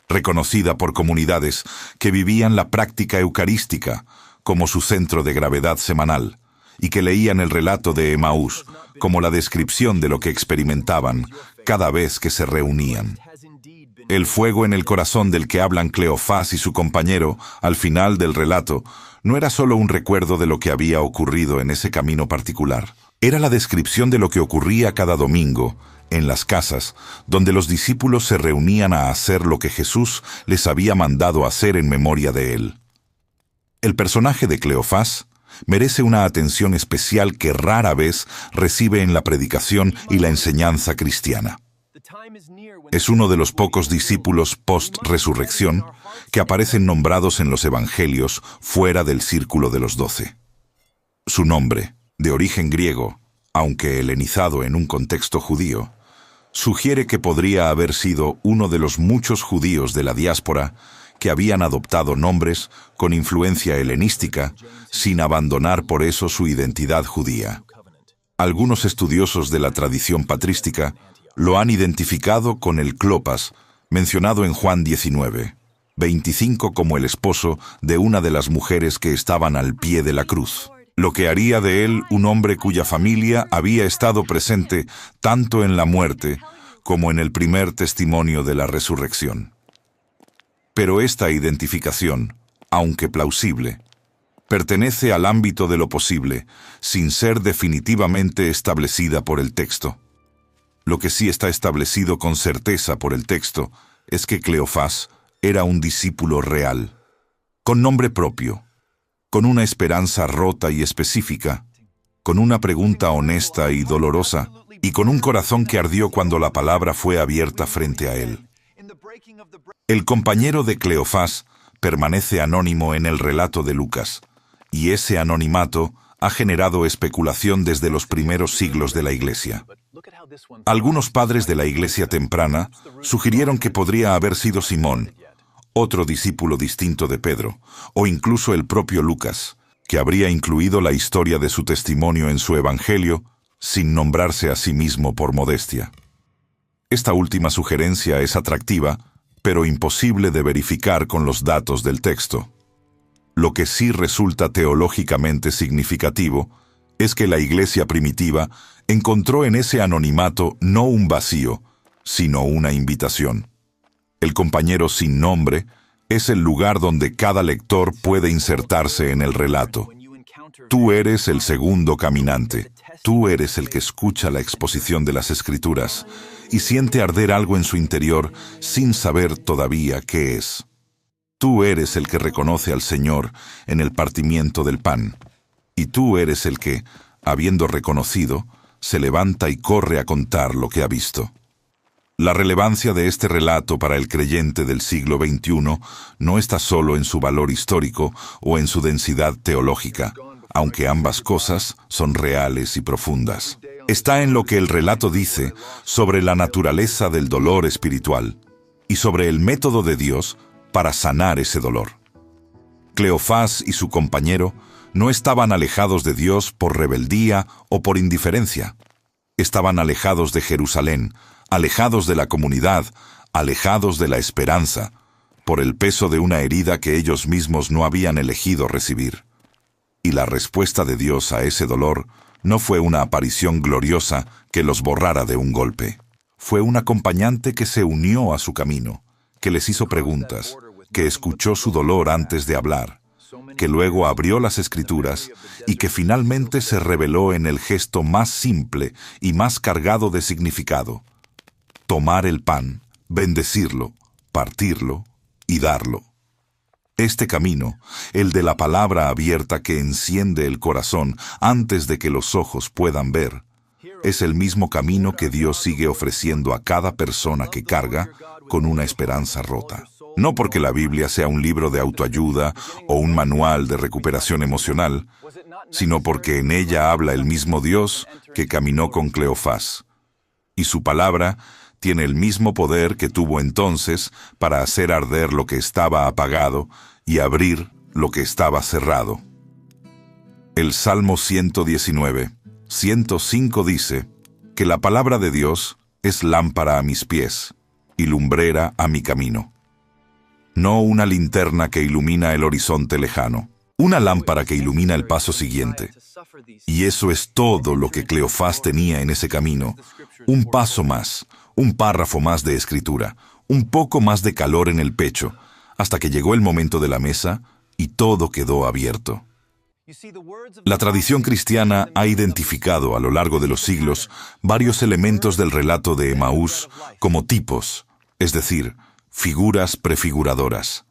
reconocida por comunidades que vivían la práctica eucarística como su centro de gravedad semanal, y que leían el relato de Emaús como la descripción de lo que experimentaban cada vez que se reunían. El fuego en el corazón del que hablan Cleofás y su compañero al final del relato no era solo un recuerdo de lo que había ocurrido en ese camino particular. Era la descripción de lo que ocurría cada domingo en las casas donde los discípulos se reunían a hacer lo que Jesús les había mandado hacer en memoria de él. El personaje de Cleofás merece una atención especial que rara vez recibe en la predicación y la enseñanza cristiana. Es uno de los pocos discípulos post-resurrección que aparecen nombrados en los evangelios fuera del círculo de los 12. Su nombre, de origen griego, aunque helenizado en un contexto judío, sugiere que podría haber sido uno de los muchos judíos de la diáspora que habían adoptado nombres con influencia helenística sin abandonar por eso su identidad judía. Algunos estudiosos de la tradición patrística lo han identificado con el Clopas, mencionado en Juan 19:25 como el esposo de una de las mujeres que estaban al pie de la cruz, lo que haría de él un hombre cuya familia había estado presente tanto en la muerte como en el primer testimonio de la resurrección. Pero esta identificación, aunque plausible, pertenece al ámbito de lo posible, sin ser definitivamente establecida por el texto. Lo que sí está establecido con certeza por el texto es que Cleofás era un discípulo real. con nombre propio, con una esperanza rota y específica, con una pregunta honesta y dolorosa, y con un corazón que ardió cuando la palabra fue abierta frente a él. El compañero de Cleofás permanece anónimo en el relato de Lucas, y ese anonimato ha generado especulación desde los primeros siglos de la Iglesia. Algunos padres de la Iglesia temprana sugirieron que podría haber sido Simón, otro discípulo distinto de Pedro, o incluso el propio Lucas, que habría incluido la historia de su testimonio en su Evangelio, sin nombrarse a sí mismo por modestia. Esta última sugerencia es atractiva, pero imposible de verificar con los datos del texto. Lo que sí resulta teológicamente significativo es que la Iglesia primitiva encontró en ese anonimato no un vacío, sino una invitación. El compañero sin nombre es el lugar donde cada lector puede insertarse en el relato. Tú eres el segundo caminante. Tú eres el que escucha la exposición de las Escrituras y siente arder algo en su interior sin saber todavía qué es. Tú eres el que reconoce al Señor en el partimiento del pan. Y tú eres el que, habiendo reconocido, se levanta y corre a contar lo que ha visto. La relevancia de este relato para el creyente del siglo XXI no está solo en su valor histórico o en su densidad teológica, aunque ambas cosas son reales y profundas. Está en lo que el relato dice sobre la naturaleza del dolor espiritual y sobre el método de Dios para sanar ese dolor. Cleofás y su compañero no estaban alejados de Dios por rebeldía o por indiferencia. Estaban alejados de Jerusalén, alejados de la comunidad, alejados de la esperanza, por el peso de una herida que ellos mismos no habían elegido recibir. Y la respuesta de Dios a ese dolor no fue una aparición gloriosa que los borrara de un golpe. Fue un acompañante que se unió a su camino, que les hizo preguntas, que escuchó su dolor antes de hablar, que luego abrió las Escrituras y que finalmente se reveló en el gesto más simple y más cargado de significado: tomar el pan, bendecirlo, partirlo y darlo. Este camino, el de la palabra abierta que enciende el corazón antes de que los ojos puedan ver, es el mismo camino que Dios sigue ofreciendo a cada persona que carga con una esperanza rota. No porque la Biblia sea un libro de autoayuda o un manual de recuperación emocional, sino porque en ella habla el mismo Dios que caminó con Cleofás. Y su palabra tiene el mismo poder que tuvo entonces para hacer arder lo que estaba apagado y abrir lo que estaba cerrado. El Salmo 119, 105 dice que la palabra de Dios es lámpara a mis pies y lumbrera a mi camino. No una linterna que ilumina el horizonte lejano, una lámpara que ilumina el paso siguiente. Y eso es todo lo que Cleofás tenía en ese camino: un paso más, un párrafo más de escritura, un poco más de calor en el pecho, hasta que llegó el momento de la mesa y todo quedó abierto. La tradición cristiana ha identificado a lo largo de los siglos varios elementos del relato de Emaús como tipos, es decir, figuras prefiguradoras,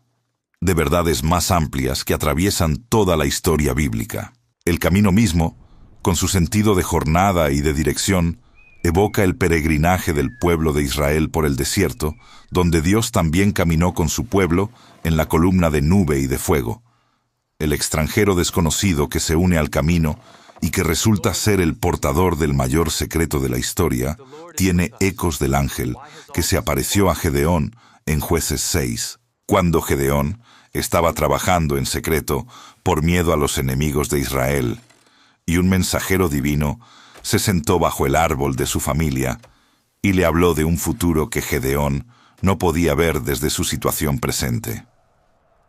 de verdades más amplias que atraviesan toda la historia bíblica. El camino mismo, con su sentido de jornada y de dirección, evoca el peregrinaje del pueblo de Israel por el desierto, donde Dios también caminó con su pueblo en la columna de nube y de fuego. El extranjero desconocido que se une al camino y que resulta ser el portador del mayor secreto de la historia, tiene ecos del ángel que se apareció a Gedeón en Jueces 6, cuando Gedeón estaba trabajando en secreto por miedo a los enemigos de Israel, y un mensajero divino se sentó bajo el árbol de su familia y le habló de un futuro que Gedeón no podía ver desde su situación presente.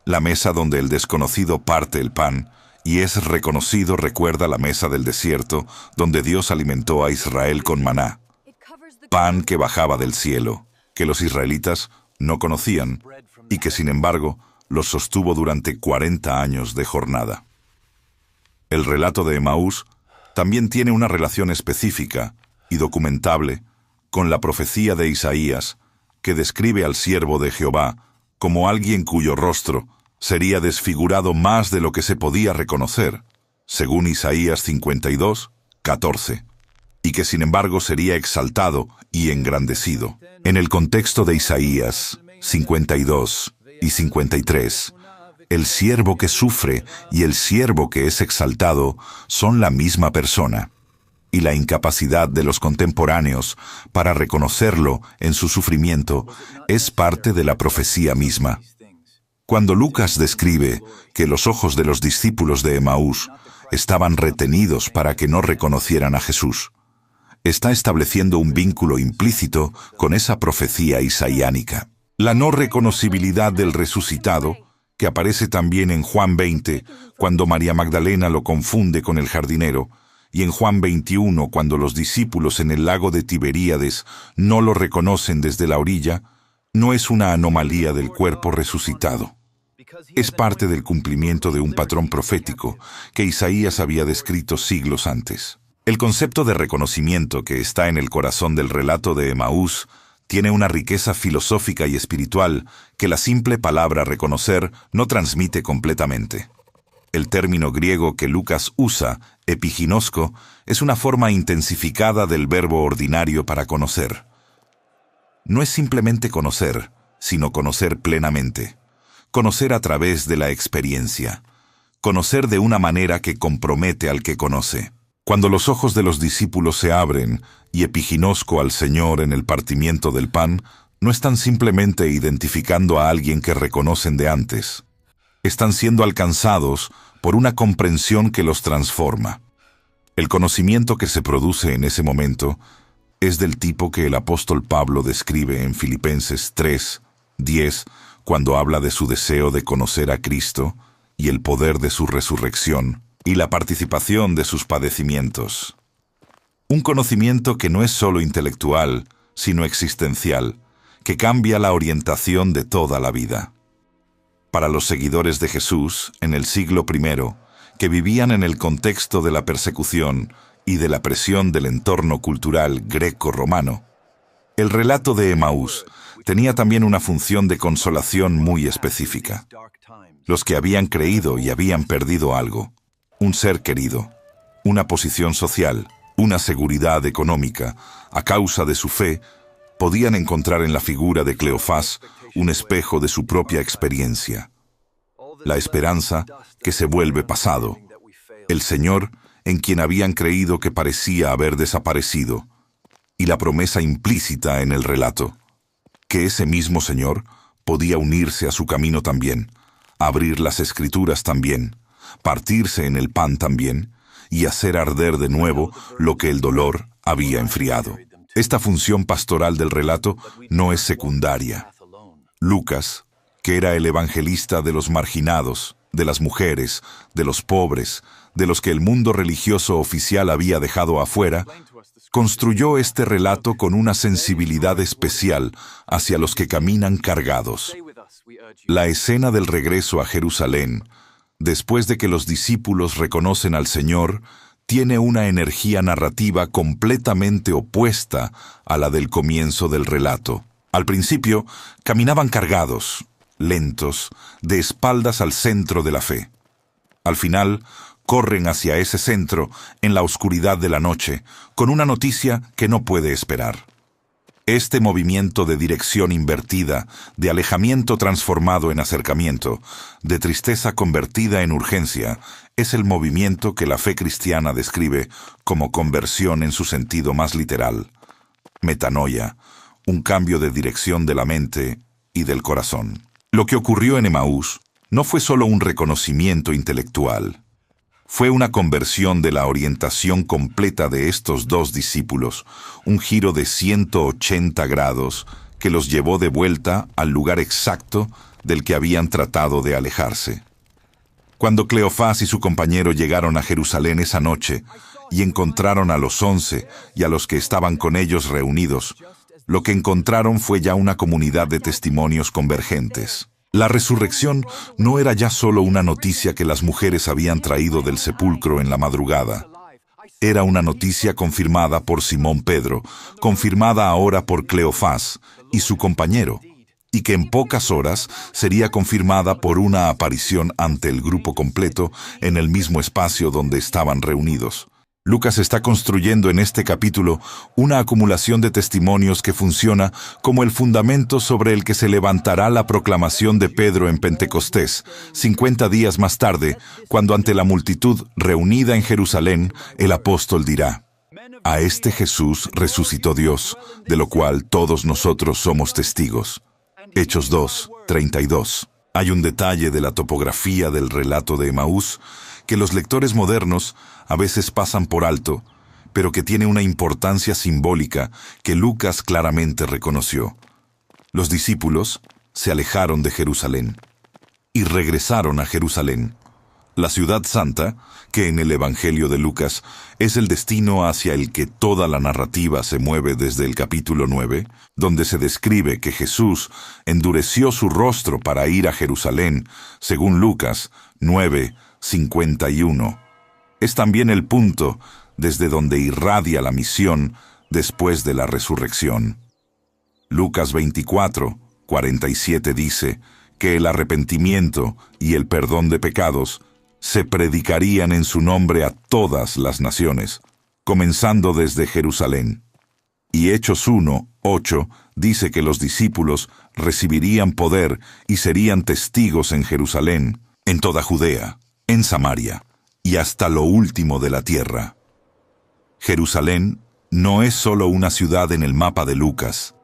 La mesa donde el desconocido parte el pan y es reconocido recuerda la mesa del desierto donde Dios alimentó a Israel con maná, pan que bajaba del cielo, que los israelitas no conocían y que sin embargo los sostuvo durante 40 años de jornada. El relato de Emaús también tiene una relación específica y documentable con la profecía de Isaías, que describe al siervo de Jehová como alguien cuyo rostro, Sería desfigurado más de lo que se podía reconocer, según Isaías 52, 14, y que sin embargo sería exaltado y engrandecido. En el contexto de Isaías 52 y 53, el siervo que sufre y el siervo que es exaltado son la misma persona, y la incapacidad de los contemporáneos para reconocerlo en su sufrimiento es parte de la profecía misma. Cuando Lucas describe que los ojos de los discípulos de Emaús estaban retenidos para que no reconocieran a Jesús, está estableciendo un vínculo implícito con esa profecía isaíánica. La no reconocibilidad del resucitado, que aparece también en Juan 20, cuando María Magdalena lo confunde con el jardinero, y en Juan 21, cuando los discípulos en el lago de Tiberíades no lo reconocen desde la orilla, no es una anomalía del cuerpo resucitado. Es parte del cumplimiento de un patrón profético que Isaías había descrito siglos antes. El concepto de reconocimiento que está en el corazón del relato de Emaús tiene una riqueza filosófica y espiritual que la simple palabra reconocer no transmite completamente. El término griego que Lucas usa, epiginosko, es una forma intensificada del verbo ordinario para conocer. No es simplemente conocer, sino conocer plenamente. Conocer a través de la experiencia. Conocer de una manera que compromete al que conoce. Cuando los ojos de los discípulos se abren y epiginosko al Señor en el partimiento del pan, no están simplemente identificando a alguien que reconocen de antes. Están siendo alcanzados por una comprensión que los transforma. El conocimiento que se produce en ese momento es del tipo que el apóstol Pablo describe en Filipenses 3, 10, cuando habla de su deseo de conocer a Cristo y el poder de su resurrección y la participación de sus padecimientos. Un conocimiento que no es solo intelectual, sino existencial, que cambia la orientación de toda la vida. Para los seguidores de Jesús, en el siglo I, que vivían en el contexto de la persecución y de la presión del entorno cultural greco-romano, el relato de Emaús tenía también una función de consolación muy específica. Los que habían creído y habían perdido algo, un ser querido, una posición social, una seguridad económica, a causa de su fe, podían encontrar en la figura de Cleofás un espejo de su propia experiencia. La esperanza que se vuelve pasado. El Señor en quien habían creído que parecía haber desaparecido. Y la promesa implícita en el relato, que ese mismo Señor podía unirse a su camino también, abrir las Escrituras también, partirse en el pan también, y hacer arder de nuevo lo que el dolor había enfriado. Esta función pastoral del relato no es secundaria. Lucas, que era el evangelista de los marginados, de las mujeres, de los pobres, de los que el mundo religioso oficial había dejado afuera, construyó este relato con una sensibilidad especial hacia los que caminan cargados. La escena del regreso a Jerusalén, después de que los discípulos reconocen al Señor, tiene una energía narrativa completamente opuesta a la del comienzo del relato. Al principio, caminaban cargados, lentos, de espaldas al centro de la fe. Al final, corren hacia ese centro en la oscuridad de la noche, con una noticia que no puede esperar. Este movimiento de dirección invertida, de alejamiento transformado en acercamiento, de tristeza convertida en urgencia, es el movimiento que la fe cristiana describe como conversión en su sentido más literal. Metanoia, un cambio de dirección de la mente y del corazón. Lo que ocurrió en Emaús no fue solo un reconocimiento intelectual. Fue una conversión de la orientación completa de estos dos discípulos, un giro de 180 grados que los llevó de vuelta al lugar exacto del que habían tratado de alejarse. Cuando Cleofás y su compañero llegaron a Jerusalén esa noche y encontraron a los 11 y a los que estaban con ellos reunidos, lo que encontraron fue ya una comunidad de testimonios convergentes. La resurrección no era ya solo una noticia que las mujeres habían traído del sepulcro en la madrugada. Era una noticia confirmada por Simón Pedro, confirmada ahora por Cleofás y su compañero, y que en pocas horas sería confirmada por una aparición ante el grupo completo en el mismo espacio donde estaban reunidos. Lucas está construyendo en este capítulo una acumulación de testimonios que funciona como el fundamento sobre el que se levantará la proclamación de Pedro en Pentecostés, 50 días más tarde, cuando ante la multitud reunida en Jerusalén, el apóstol dirá: «A este Jesús resucitó Dios, de lo cual todos nosotros somos testigos». Hechos 2, 32. Hay un detalle de la topografía del relato de Emaús que los lectores modernos a veces pasan por alto, pero que tiene una importancia simbólica que Lucas claramente reconoció. Los discípulos se alejaron de Jerusalén y regresaron a Jerusalén, la ciudad santa, que en el Evangelio de Lucas es el destino hacia el que toda la narrativa se mueve desde el capítulo 9, donde se describe que Jesús endureció su rostro para ir a Jerusalén, según Lucas 9:51. Es también el punto desde donde irradia la misión después de la resurrección. Lucas 24:47 dice que el arrepentimiento y el perdón de pecados se predicarían en su nombre a todas las naciones, comenzando desde Jerusalén. Y Hechos 1:8 dice que los discípulos recibirían poder y serían testigos en Jerusalén, en toda Judea, en Samaria y hasta lo último de la tierra. Jerusalén no es solo una ciudad en el mapa de Lucas,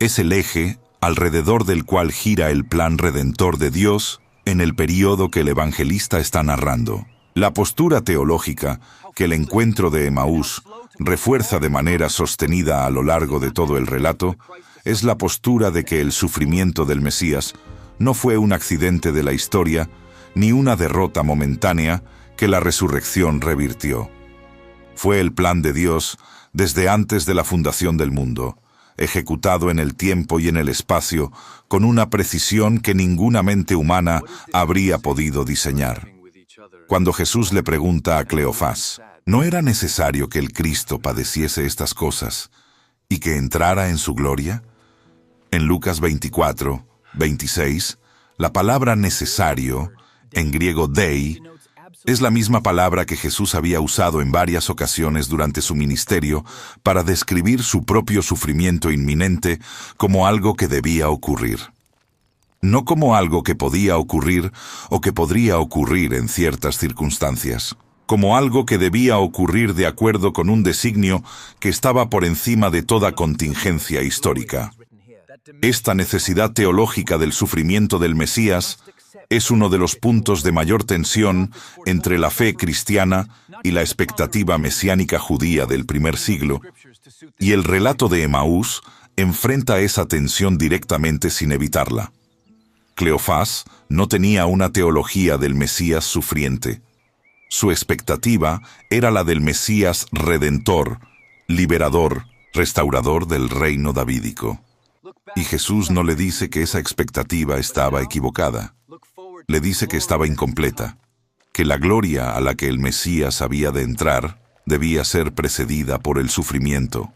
es el eje alrededor del cual gira el plan redentor de Dios en el período que el evangelista está narrando. La postura teológica que el encuentro de Emaús refuerza de manera sostenida a lo largo de todo el relato es la postura de que el sufrimiento del Mesías no fue un accidente de la historia ni una derrota momentánea que la resurrección revirtió. Fue el plan de Dios desde antes de la fundación del mundo, ejecutado en el tiempo y en el espacio con una precisión que ninguna mente humana habría podido diseñar. Cuando Jesús le pregunta a Cleofás, ¿no era necesario que el Cristo padeciese estas cosas y que entrara en su gloria? En Lucas 24:26, la palabra necesario, en griego dei, es la misma palabra que Jesús había usado en varias ocasiones durante su ministerio para describir su propio sufrimiento inminente como algo que debía ocurrir. No como algo que podía ocurrir o que podría ocurrir en ciertas circunstancias, como algo que debía ocurrir de acuerdo con un designio que estaba por encima de toda contingencia histórica. Esta necesidad teológica del sufrimiento del Mesías es uno de los puntos de mayor tensión entre la fe cristiana y la expectativa mesiánica judía del primer siglo, y el relato de Emaús enfrenta esa tensión directamente sin evitarla. Cleofás no tenía una teología del Mesías sufriente. Su expectativa era la del Mesías redentor, liberador, restaurador del reino davídico. Y Jesús no le dice que esa expectativa estaba equivocada. Le dice que estaba incompleta, que la gloria a la que el Mesías había de entrar debía ser precedida por el sufrimiento,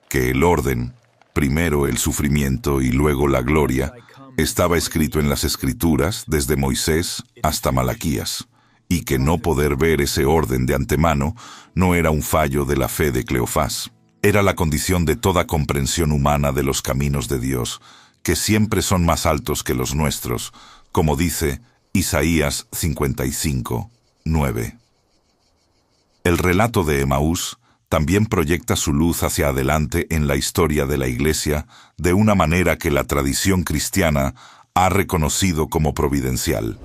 que el orden, primero el sufrimiento y luego la gloria, estaba escrito en las Escrituras desde Moisés hasta Malaquías, y que no poder ver ese orden de antemano no era un fallo de la fe de Cleofás. Era la condición de toda comprensión humana de los caminos de Dios, que siempre son más altos que los nuestros, como dice Isaías 55:9. El relato de Emaús también proyecta su luz hacia adelante en la historia de la Iglesia de una manera que la tradición cristiana ha reconocido como providencial.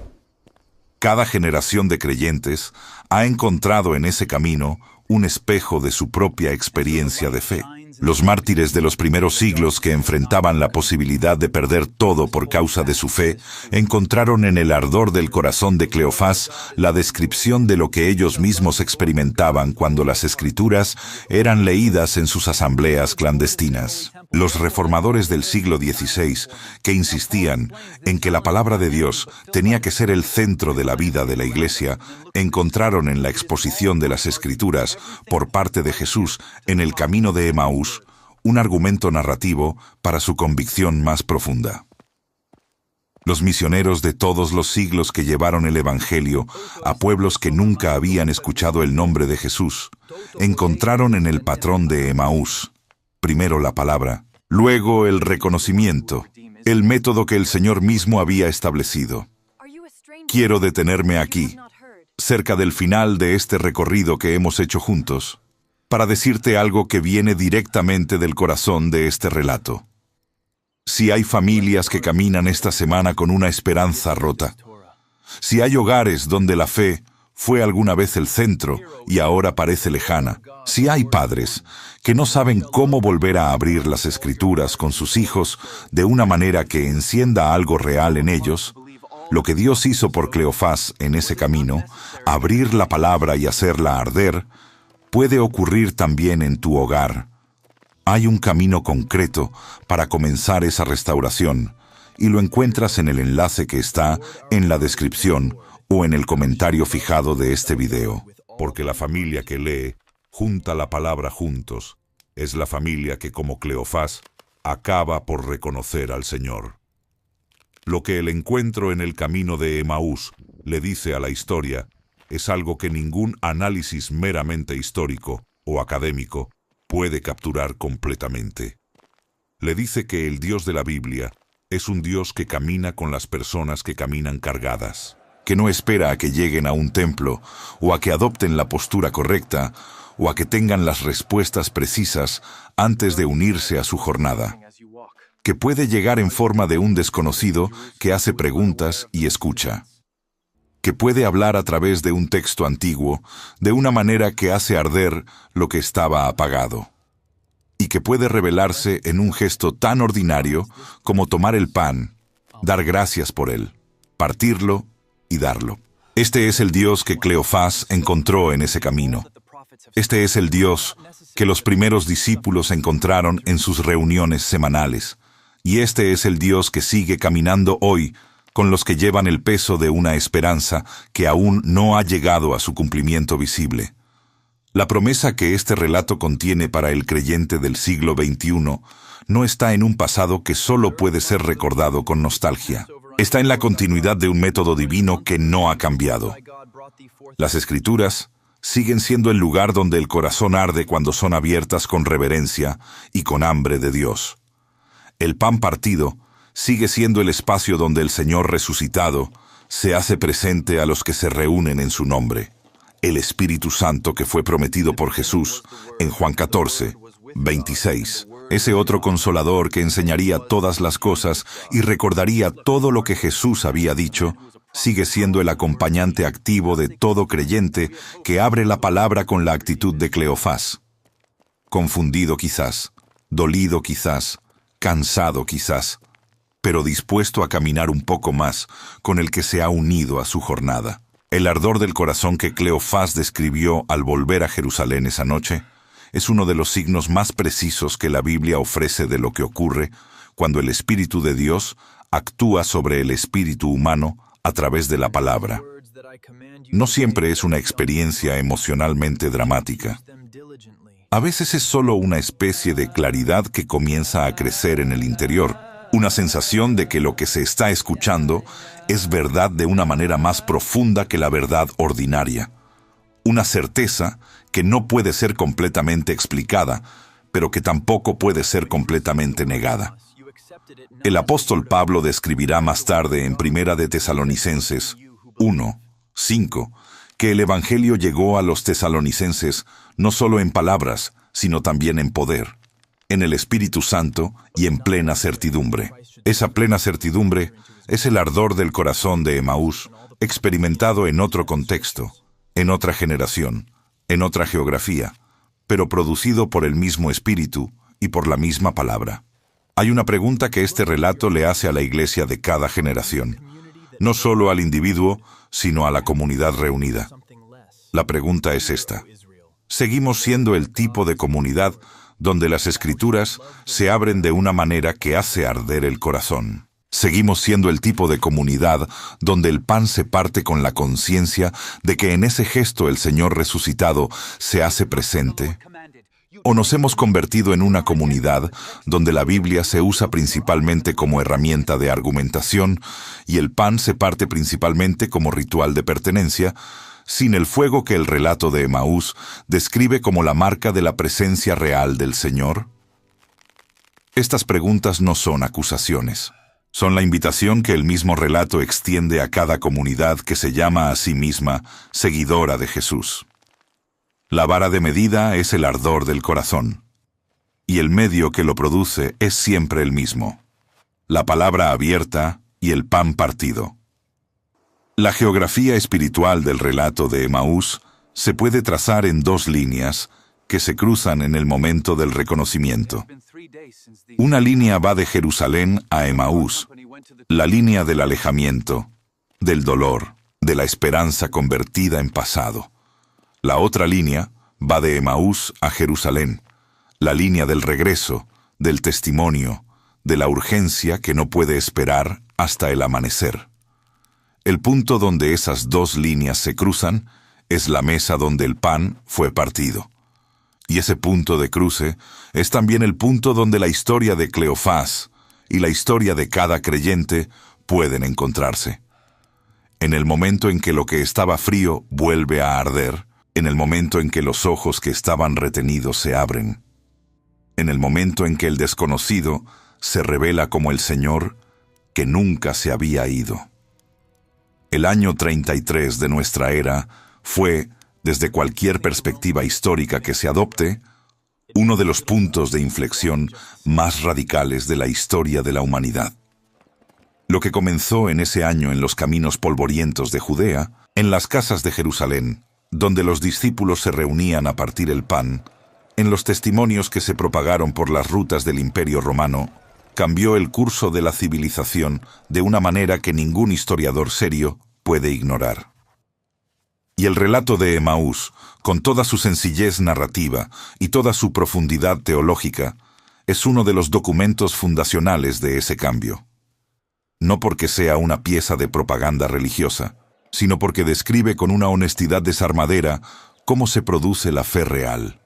Cada generación de creyentes ha encontrado en ese camino un espejo de su propia experiencia de fe. Los mártires de los primeros siglos que enfrentaban la posibilidad de perder todo por causa de su fe, encontraron en el ardor del corazón de Cleofás la descripción de lo que ellos mismos experimentaban cuando las Escrituras eran leídas en sus asambleas clandestinas. Los reformadores del siglo XVI, que insistían en que la palabra de Dios tenía que ser el centro de la vida de la Iglesia, encontraron en la exposición de las Escrituras por parte de Jesús en el camino de Emaús un argumento narrativo para su convicción más profunda. Los misioneros de todos los siglos que llevaron el Evangelio a pueblos que nunca habían escuchado el nombre de Jesús, encontraron en el patrón de Emaús, primero la palabra, luego el reconocimiento, el método que el Señor mismo había establecido. Quiero detenerme aquí, cerca del final de este recorrido que hemos hecho juntos, para decirte algo que viene directamente del corazón de este relato. Si hay familias que caminan esta semana con una esperanza rota, si hay hogares donde la fe fue alguna vez el centro y ahora parece lejana, si hay padres que no saben cómo volver a abrir las Escrituras con sus hijos de una manera que encienda algo real en ellos, lo que Dios hizo por Cleofás en ese camino, abrir la palabra y hacerla arder, puede ocurrir también en tu hogar. Hay un camino concreto para comenzar esa restauración, y lo encuentras en el enlace que está en la descripción o en el comentario fijado de este video. Porque la familia que lee, junta la palabra juntos, es la familia que, como Cleofás, acaba por reconocer al Señor. Lo que el encuentro en el camino de Emaús le dice a la historia es algo que ningún análisis meramente histórico o académico puede capturar completamente. Le dice que el Dios de la Biblia es un Dios que camina con las personas que caminan cargadas, que no espera a que lleguen a un templo, o a que adopten la postura correcta, o a que tengan las respuestas precisas antes de unirse a su jornada, que puede llegar en forma de un desconocido que hace preguntas y escucha, que puede hablar a través de un texto antiguo, de una manera que hace arder lo que estaba apagado, y que puede revelarse en un gesto tan ordinario como tomar el pan, dar gracias por él, partirlo y darlo. Este es el Dios que Cleofás encontró en ese camino. Este es el Dios que los primeros discípulos encontraron en sus reuniones semanales, y este es el Dios que sigue caminando hoy con los que llevan el peso de una esperanza que aún no ha llegado a su cumplimiento visible. La promesa que este relato contiene para el creyente del siglo XXI no está en un pasado que solo puede ser recordado con nostalgia. Está en la continuidad de un método divino que no ha cambiado. Las Escrituras siguen siendo el lugar donde el corazón arde cuando son abiertas con reverencia y con hambre de Dios. El pan partido sigue siendo el espacio donde el Señor resucitado se hace presente a los que se reúnen en su nombre. El Espíritu Santo que fue prometido por Jesús en Juan 14, 26. Ese otro consolador que enseñaría todas las cosas y recordaría todo lo que Jesús había dicho, sigue siendo el acompañante activo de todo creyente que abre la palabra con la actitud de Cleofás. Confundido quizás, dolido quizás, cansado quizás, pero dispuesto a caminar un poco más con el que se ha unido a su jornada. El ardor del corazón que Cleofás describió al volver a Jerusalén esa noche es uno de los signos más precisos que la Biblia ofrece de lo que ocurre cuando el Espíritu de Dios actúa sobre el espíritu humano a través de la palabra. No siempre es una experiencia emocionalmente dramática. A veces es solo una especie de claridad que comienza a crecer en el interior, una sensación de que lo que se está escuchando es verdad de una manera más profunda que la verdad ordinaria. Una certeza que no puede ser completamente explicada, pero que tampoco puede ser completamente negada. El apóstol Pablo describirá más tarde en Primera de Tesalonicenses 1, 5, que el Evangelio llegó a los tesalonicenses no solo en palabras, sino también en poder, en el Espíritu Santo y en plena certidumbre. Esa plena certidumbre es el ardor del corazón de Emaús, experimentado en otro contexto, en otra generación, en otra geografía, pero producido por el mismo Espíritu y por la misma palabra. Hay una pregunta que este relato le hace a la iglesia de cada generación, no solo al individuo, sino a la comunidad reunida. La pregunta es esta: ¿seguimos siendo el tipo de comunidad donde las Escrituras se abren de una manera que hace arder el corazón? ¿Seguimos siendo el tipo de comunidad donde el pan se parte con la conciencia de que en ese gesto el Señor resucitado se hace presente? O nos hemos convertido en una comunidad donde la Biblia se usa principalmente como herramienta de argumentación y el pan se parte principalmente como ritual de pertenencia, sin el fuego que el relato de Emaús describe como la marca de la presencia real del Señor. Estas preguntas no son acusaciones. Son la invitación que el mismo relato extiende a cada comunidad que se llama a sí misma seguidora de Jesús. La vara de medida es el ardor del corazón, y el medio que lo produce es siempre el mismo: la palabra abierta y el pan partido. La geografía espiritual del relato de Emaús se puede trazar en dos líneas que se cruzan en el momento del reconocimiento. Una línea va de Jerusalén a Emaús, la línea del alejamiento, del dolor, de la esperanza convertida en pasado. La otra línea va de Emaús a Jerusalén, la línea del regreso, del testimonio, de la urgencia que no puede esperar hasta el amanecer. El punto donde esas dos líneas se cruzan es la mesa donde el pan fue partido. Y ese punto de cruce es también el punto donde la historia de Cleofás y la historia de cada creyente pueden encontrarse. En el momento en que lo que estaba frío vuelve a arder, en el momento en que los ojos que estaban retenidos se abren, en el momento en que el desconocido se revela como el Señor que nunca se había ido. El año 33 de nuestra era fue, desde cualquier perspectiva histórica que se adopte, uno de los puntos de inflexión más radicales de la historia de la humanidad. Lo que comenzó en ese año en los caminos polvorientos de Judea, en las casas de Jerusalén, donde los discípulos se reunían a partir el pan, en los testimonios que se propagaron por las rutas del Imperio Romano, cambió el curso de la civilización de una manera que ningún historiador serio puede ignorar. Y el relato de Emaús, con toda su sencillez narrativa y toda su profundidad teológica, es uno de los documentos fundacionales de ese cambio. No porque sea una pieza de propaganda religiosa, sino porque describe con una honestidad desarmadera cómo se produce la fe real.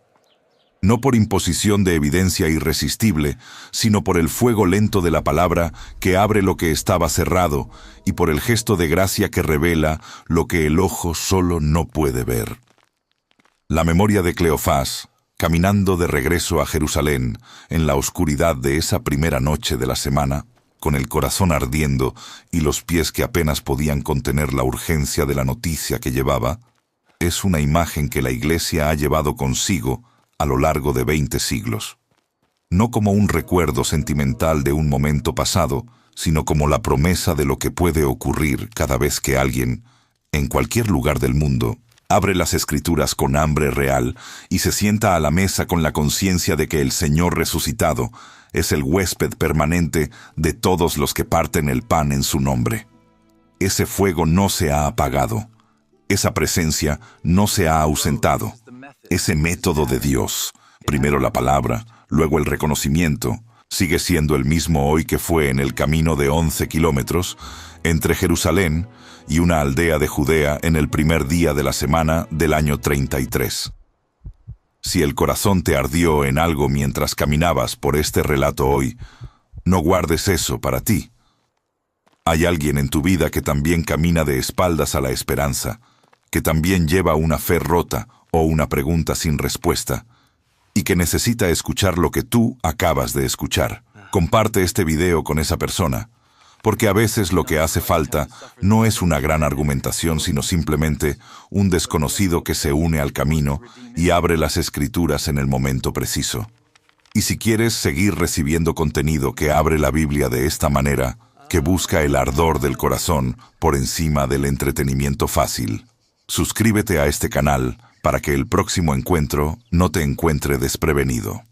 No por imposición de evidencia irresistible, sino por el fuego lento de la palabra que abre lo que estaba cerrado y por el gesto de gracia que revela lo que el ojo solo no puede ver. La memoria de Cleofás, caminando de regreso a Jerusalén en la oscuridad de esa primera noche de la semana, con el corazón ardiendo y los pies que apenas podían contener la urgencia de la noticia que llevaba, es una imagen que la Iglesia ha llevado consigo a lo largo de 20 siglos. No como un recuerdo sentimental de un momento pasado, sino como la promesa de lo que puede ocurrir cada vez que alguien, en cualquier lugar del mundo, abre las Escrituras con hambre real y se sienta a la mesa con la conciencia de que el Señor resucitado es el huésped permanente de todos los que parten el pan en su nombre. Ese fuego no se ha apagado. Esa presencia no se ha ausentado. Ese método de Dios, primero la palabra, luego el reconocimiento, sigue siendo el mismo hoy que fue en el camino de 11 kilómetros entre Jerusalén y una aldea de Judea en el primer día de la semana del año 33. Si el corazón te ardió en algo mientras caminabas por este relato hoy, no guardes eso para ti. Hay alguien en tu vida que también camina de espaldas a la esperanza, que también lleva una fe rota o una pregunta sin respuesta, y que necesita escuchar lo que tú acabas de escuchar. Comparte este video con esa persona, porque a veces lo que hace falta no es una gran argumentación, sino simplemente un desconocido que se une al camino y abre las Escrituras en el momento preciso. Y si quieres seguir recibiendo contenido que abre la Biblia de esta manera, que busca el ardor del corazón por encima del entretenimiento fácil, suscríbete a este canal para que el próximo encuentro no te encuentre desprevenido.